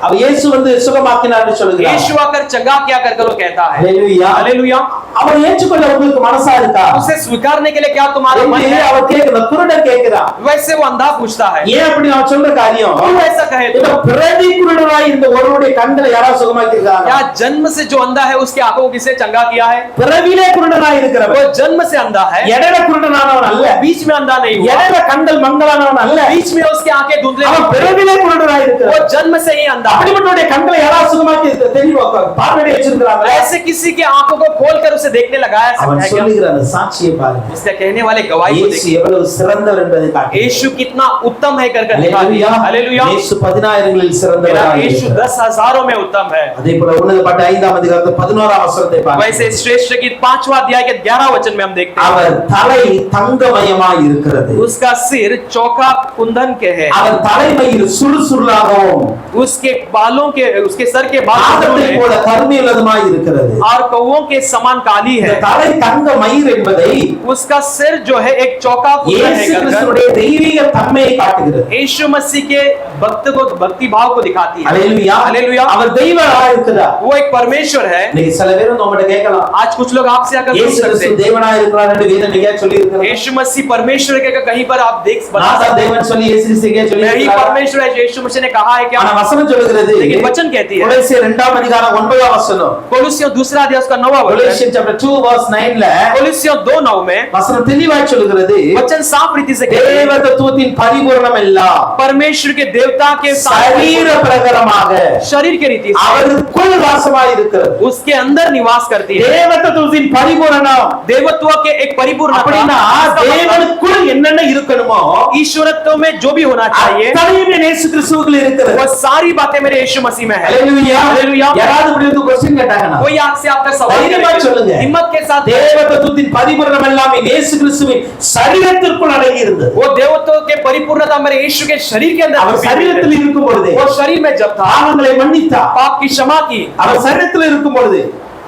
அவர் இயேசு வந்து சுகமாக்கினார்னு சொல்லுகிறார். यीशु आकर चंगा किया कर वो कहता है। Hallelujah hallelujah. அவர் ஏற்றுக்கொள்ள உங்களுக்கு மனசா இருக்கா? उसे स्वीकारने के लिए क्या तुम्हारा मन என்று है? அவர் கேக்குற குருடன் கேக்குறான். वैसे वो अंधा पूछता है। ஏன் அப்படி நான் சொல்ற காரியம்? क्यों ऐसा कहे இந்த तो? பிறவி குருடனாய் இந்த ஒருவருடைய கண்களை யாராவது சுகமாக்கி இருக்காங்க? क्या जन्म से जो अंधा है उसकी आंखों को किसने चंगा किया है? பிறவிலே குருடனாய் वो இருக்கிறவன் जन्म से अंधा है, இடையில குருடனானவன் அல்ல, बीच में अंधा नहीं हुआ, இடையில கண்கள் மங்கலானவன் அல்ல, बीच में उसकी आंखें धुंधले அவன் नहीं, பிறவிலே குருடனாய் वो இருக்கிறவன். जन्म से ही अंधा है। அப்படிப்பட்டவருடைய கண்களை யாராவது சுகமாக்கி தெளிவா பார்வையை வச்சிருக்காங்க. ऐसे किसी के आंखों को खोलकर उसे देखने लगाया அவன் सकता है क्या? சொல்லுகிற அந்த சாட்சியை பாருங்க. उसका कहने वाले गवाही को இயேசு देखिए। எவ்வளவு சிறந்தவர் என்பதை காட்டுகிறது. यीशु कितना उत्तम है कर दिखा हालेलुया दिया। हालेलुया। இயேசு 10,000களில் मेरा சிறந்தவராய் यीशु இருக்கிறார். 10,000 में उत्तम है। அதே போல உன்னதப்பட்ட 5ஆம் அதிகாரத்தில் 11ஆம் வசனத்தை பாருங்க. वैसे श्रेष्ठ की 5वां अध्याय के 11 वचन में हम देखते हैं, அவர் தலை தங்கமயமாய் இருக்கிறது. उसका सिर चौका कुंदन के है, அவர் தலைமயிர் சுறுசுறுலாகவும் उसके बालों के उसके सर के बाल ஆதத்தை போல கருமையுள்ளதுமாய் இருக்கிறது. और कौवों के समान काली இந்த है। தலை தங்கமயிர் என்பதை उसका सिर जो है एक चौका कुंदन है இயேசு कर கிறிஸ்துவினுடைய தெய்வீக தன்மையை காட்டுகிறது. यीशु मसीह के भक्त को भक्ति भाव को दिखाती है। அல்லேலூயா हालेलुया। அவர் தெய்வனாய் இருக்கிறார். वो एक परमेश्वर है। இன்னைக்கு சில பேர் உங்கள்ட்ட கேட்கலாம், आज कुछ लोग आपसे आकर पूछ இயேசு सकते கிறிஸ்து हैं, தேவனாய் இருக்கிறார் என்று வேதம் எங்கேயா சொல்லி இருக்கிறது? यीशु मसीह परमेश्वर के कहीं पर आप देख बता நான் தான் सकते हैं? தேவன் சொல்லி இயேசு கிறிஸ்து எங்கேயா சொல்லி नहीं, இருக்கிறார்? परमेश्वर है यीशु मसीह ने कहा है क्या? ஆனா வசனம் சொல்லுகிறது, लेकिन वचन कहती है, கொலோசியர் 2ஆம் அதிகாரம் 9ஆம் வசனம், कोलोसियों दूसरा अध्याय उसका 9वां वचन, கொலோசியர் chapter 2 verse 9ல कोलोसियों 2:9 में வசனம் தெளிவாய் சொல்லுகிறது, वचन साफ रीति से कहते हैं, தேவதத்துவத்தின் பரிபூரணம் எல்லாம் परमेश्वर के देवता के சரீர பிரகாரமாக शरीर के रीति से அவருக்குள் வாசமாய் இருக்கிறது. उसके अंदर निवास करती है। தேவதத்துவத்தின் பரிபூரணம் देवत्व के एक परिपूर्ण அப்படினா தேவனுக்குள் என்னென்ன இருக்கணுமோ ईश्वरत्व में जो भी होना चाहिए அத்தனையுமே இயேசு கிறிஸ்துவுக்குள் இருக்கிறது. वो सारी बातें मेरे यीशु मसीह में है। ஹalleluya हालेलुया। யாராவது இப்படி வந்து क्वेश्चन கேட்டாங்கன்னா कोई आपसे आपका सवाल தைரியமா சொல்லுங்க. करेगा, हिम्मत के साथ தேவதத்துவத்தின் பரிபூரணம் எல்லாம் இயேசு கிறிஸ்துவின் சரீரத்திற்குள் அடங்கி இருந்தது. वो देवत्व के परिपूर्णता मेरे यीशु के शरीर के अंदर அவர் छुपी हुई சரீரத்தில் है। இருக்கும் பொழுது वो शरीर में जब था பாவங்களை மன்னித்தார். पाप की क्षमा की, அவர் சரீரத்தில் இருக்கும் பொழுது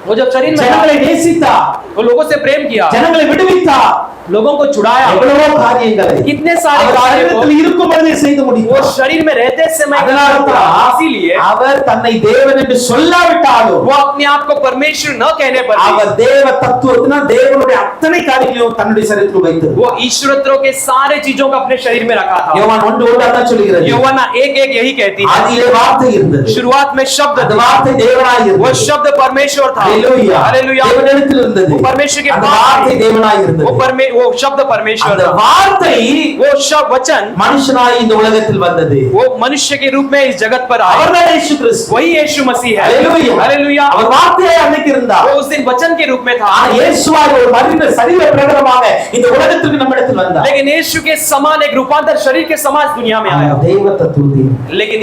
वो जब शरीर में था, ஜனங்களை நேசித்தார், वो लोगों से प्रेम किया, ஜனங்களை விடுவித்தார். लोगों को छुड़ाया, எவ்வளவோ காரியங்களை कितने सारे அவர் कार्य को சரீரத்தில் இருக்கும் பொழுதே செய்து वो முடித்தார். शरीर में रहते समय அதனால தான் इसीलिए அவர் தன்னை தேவன் என்று சொல்லாவிட்டாலும் वो अपने आप को परमेश्वर न कहने पर அவர் தேவ தத்துவத்தினா தேவனுடைய அத்தனை காரியங்களையும் தன்னுடைய சரீரத்தில் வைத்தார். वो ईश्वरत्व के सारे चीजों को अपने शरीर में रखा था। யோவான் 1:1 அதான் சொல்கிறது. யோவாना 1:1 यही कहती है, ஆதியிலே வார்த்தை இருந்தது, शुरुआत में शब्द அந்த था, வார்த்தை தேவனாய் वो இருந்தது. शब्द परमेश्वर था। ஹalleluya हालेलुया। தேவனிடத்தில் இருந்தது, वो परमेश्वर के அந்த पास வார்த்தை थी। தேவனாய் இருந்தது. वो शब्द परमेश्वर அந்த था। வார்த்தை वो शब्द वचन மனுஷனாய் இந்த உலகத்தில் வந்தது. वो मनुष्य के रूप में इस जगत पर आया, அவர்தான் இயேசு கிறிஸ்து. वही यीशु मसीह है। ஹalleluya हालेलुया। அவர் வார்த்தையாய் அன்னைக்கு இருந்தார். वो उस दिन वचन के रूप में था, ஆனா இயேசுவாய் ஒரு மனித சரீர பிரகாரமாக இந்த உலகத்துக்கு நம்மிடத்தில் வந்தார். लेकिन यीशु के समान एक रूपांतर शरीर के समान इस दुनिया में आया, தேவ தத்துவத்தின் लेकिन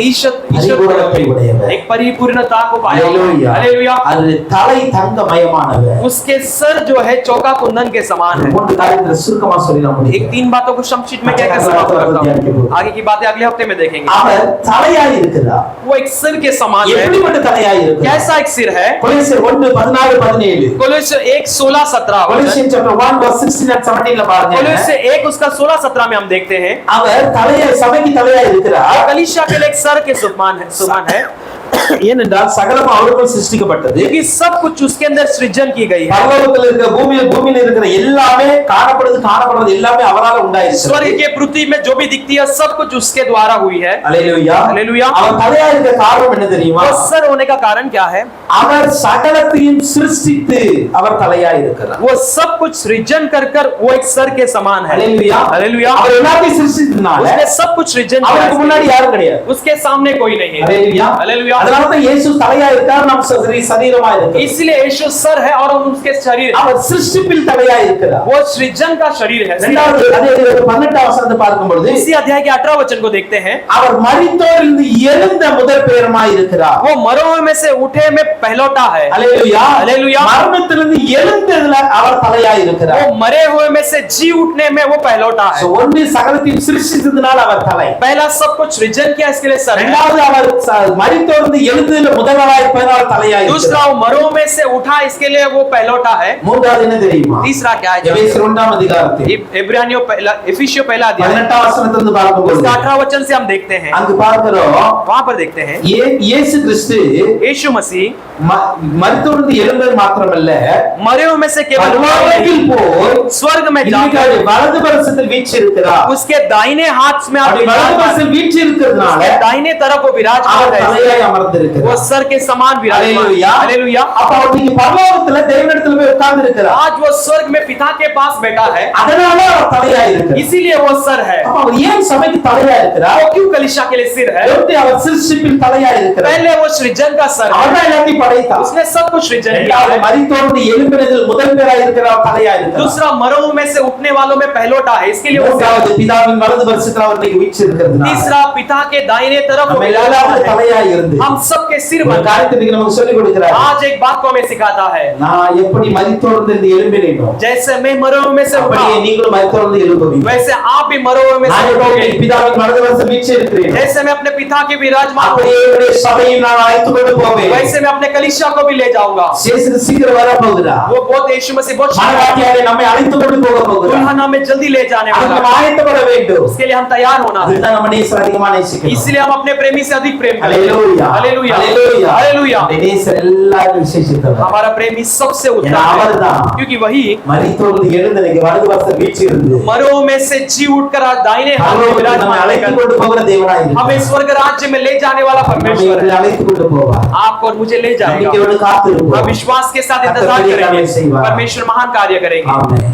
பரிபூரணத்தை உடையவர். एक परिपूर्णता को पाया। ஹalleluya हालेलुया। அது தலை தங்கமயமானவர். उसके सर जो है चौका कुंदन के समान है। மூன்று காரியங்களை சுருக்கமா சொல்லி நான் एक முடிக்கிறேன். 3 बातों को संक्षिप्त में कहकर समाप्त करता हूं, आगे की बातें अगले हफ्ते में देखेंगे। அவர் தலையாய் இருக்கிறார். वो एक सिर के समान है। எப்படிப்பட்ட தலையாய் இருக்கிறார்? कैसा एक सिर है? கொலோசியர் 1:14-17 कोलोसियों 1:16-17 கொலோசியர் chapter 1 verse 16 and 17 ல பாருங்க. कोलोसियों 1 उसका 16-17 में हम देखते हैं, அவர் தலையாய் சபைக்கு தலையாய் இருக்கிறார். कलीसिया के लिए एक सर के समान है ஏனென்றால் சகலம் அவருக்குள் சிருஷ்டிக்கப்பட்டது. क्योंकि सब कुछ उसके अंदर सृजन की गई है। பரலோகத்தில் இருக்கிற பூமியில் இருக்கிற எல்லாமே காணப்படுறது எல்லாமே அவரால் உண்டாயிருக்கிறது. स्वर्ग के पृथ्वी में जो भी दिखती है सब कुछ उसके द्वारा हुई है। அல்லேலூயா हालेलुया। அவர் தலையாய் இருக்க காரணம் என்ன தெரியுமா? वो सर होने का कारण क्या है? அவர் சகலத்தையும் சிருஷ்டித்து அவர் தலையாய் இருக்கிறார். वो सब कुछ सृजन कर वो एक सर के समान है। அல்லேலூயா हालेलुया। அவர் எல்லாத்தையும் சிருஷ்டித்தனால उसने सब कुछ सृजन किया அவருக்கு है, முன்னாடி யாரும் கிடையாது. उसके सामने कोई नहीं है। அல்லேலூயா हालेलुया। அதனால அதனால இயேசு தலையா இருக்கார், நாம் சரீரமா இருக்கிறோம். इसलिए यीशु सर है और हम उसके शरीर है। அவர் சிருஷ்டிப்பில் தலையா இருக்கிறார். वो सृजन का शरीर है। இரண்டாவது அதிகாரம் 18ஆம் வசனத்தை பார்க்கும் பொழுது इसी अध्याय के 18 वचन को देखते हैं। அவர் மரித்தோரிலிருந்து எழுந்த முதற் பேருமாய் இருக்கிறார். वो मरों में से उठे में पहलौठा है। அல்லேலூயா, அல்லேலூயா। மரணத்திலிருந்து எழுந்ததுல அவர் தலையாய் இருக்கிறார். वो मरे हुए में से जी उठने में वो पहलौठा है। ஒன்று சகலத்தையும் சிருஷ்டித்ததனால் அவர் தலை. पहला सब कुछ सृजन किया, इसके लिए सर है। இரண்டாவது அவர் மரித்தோரிலிருந்து எழுந்ததுல முதல்வராய் இருப்பதனால் தலையாய் இருக்கிறார். दूसरा वो मरों में से उठा, इसके लिए वो पहलौठा है। மூன்றாவது என்ன தெரியுமா? तीसरा क्या है? எபேசியர் 1ஆம் அதிகாரத்தில் इब्रानियों पहला, इफिसियों पहला अध्याय 18ஆம் வசனத்திலிருந்து பார்க்கும்போது उसका 18 वचन से हम देखते हैं। அங்கு பார்க்கிறோம், वहां पर देखते हैं இயேசு கிறிஸ்து यीशु मसीह மரித்தோரிலிருந்து எழுந்தது மாத்திரமல்ல, मरे हुए में से केवल பரலோகத்தில் போய் स्वर्ग में இன்னைக்கு जाकर வலது பரிசத்தில் வீற்றிருக்கிறார். उसके दाहिने हाथ में आप அப்படி வலது பரிசத்தில் வீற்றிருக்கிறதுனால उसके दाहिने तरफ वो विराजमान அவர் है। தலையாய் वो அமர்ந்திருக்கிறார். सर के समान विराजमान। हालेलुया। हालेलुया। அப்ப அவர் இன்னைக்கு பரலோகத்துல தேவனிடத்துல போய் உட்கார்ந்து இருக்கிறார். आज वो स्वर्ग में पिता के पास बैठा है, அதனால அவர் தலையாய் இருக்கிறார். इसीलिए वो सर है। அப்ப அவர் ஏன் சபைக்கு தலையாய் இருக்கிறார்? वो क्यों कलीसिया के लिए सिर है? எப்படி அவர் சிருஷ்டிப்பில் தலையாய் இருக்கிறார்? पहले वो सृजन का सर है, அவர் தான் எல்லாத்தையும் படைத்தார். उसने सब कुछ सृजन किया இரண்டாவது है। மரித்தோரிலிருந்து எழும்பினதில் முதல் பேராய் இருக்கிறார், தலையாய் இருக்கிறார். दूसरा मरों में से उठने वालों में पहलौठा है, इसके लिए वो सिर மூன்றாவது है। பிதாவின் வலது பரிசத்தில் அவர் இன்னைக்கு வீற்றிருக்கிறதுனால तीसरा पिता के दाहिने तरफ वो நம்ம विराजमान எல்லாரும் है। தலையாய் இருந்து हम सबके सिर ஒரு बन காரியத்தை இன்னைக்கு நமக்கு சொல்லிக் கொடுக்கிறார். आज एक बात को हमें सिखाता है, நான் எப்படி மரித்தோரிலிருந்து எழும்பினேனோ जैसे मैं मरों में से उठा அப்படியே நீங்களும் மரித்தோரிலிருந்து எழும்புவீங்க. वैसे आप भी मरों में நான் से எப்படி उठोगे। பிதாவின் வலது பரிசத்தில் வீற்றிருக்கிறேன், जैसे मैं अपने पिता के विराजमान हूं, அப்படியே என்னுடைய சபையை நான் அழைத்துக் கொண்டு போவேன். वैसे मैं अपने कलीसिया को भी ले जाऊंगा। இயேசு சீக்கிரம் வர போகிறார். वो बहुत यीशु मसीह बहुत மனவாட்டியாரை நம்மை அழைத்துக் கொண்டு போக போகிறார். दुल्हन हमें जल्दी ले जाने அதுக்கு वाला நம்ம है, ஆயத்தப்பட வேண்டும். उसके लिए हम तैयार होना है। அதுதான் நம்ம நேசர் அதிகமா நேசிக்கணும். इसलिए हम अपने प्रेमी से अधिक प्रेम करें। ஹalleluya, हालेलुया, ஹalleluya, हालेलुया। நம்முடைய நேசர் எல்லாரும் விசேஷித்தவர். हमारा प्रेमी सबसे उत्तम ஏன்னா அவர்தான் है, क्योंकि वही மரித்தோரிலிருந்து எழுந்து இன்னைக்கு வலது பரிசத்தில் வீற்றிருந்து मरों में से जी उठकर आज दाहिने हाथ में பரலோகத்தில் நம்மை विराजमान அழைத்துக் है, கொண்டு போகிற தேவனாய் हमें இருக்கிறார். स्वर्ग राज्य में ले जाने वाला நம்மை परमेश्वर இப்படி है। அழைத்துக் கொண்டு போவார். आपको और मुझे ले जाएगा। நம்பிக்கையோடு हम காத்திருப்போம். विश्वास के साथ கர்த்தர் इंतजार பெரிய करेंगे, காரியம் செய்வார். परमेश्वर महान कार्य करेंगे। ஆமென்.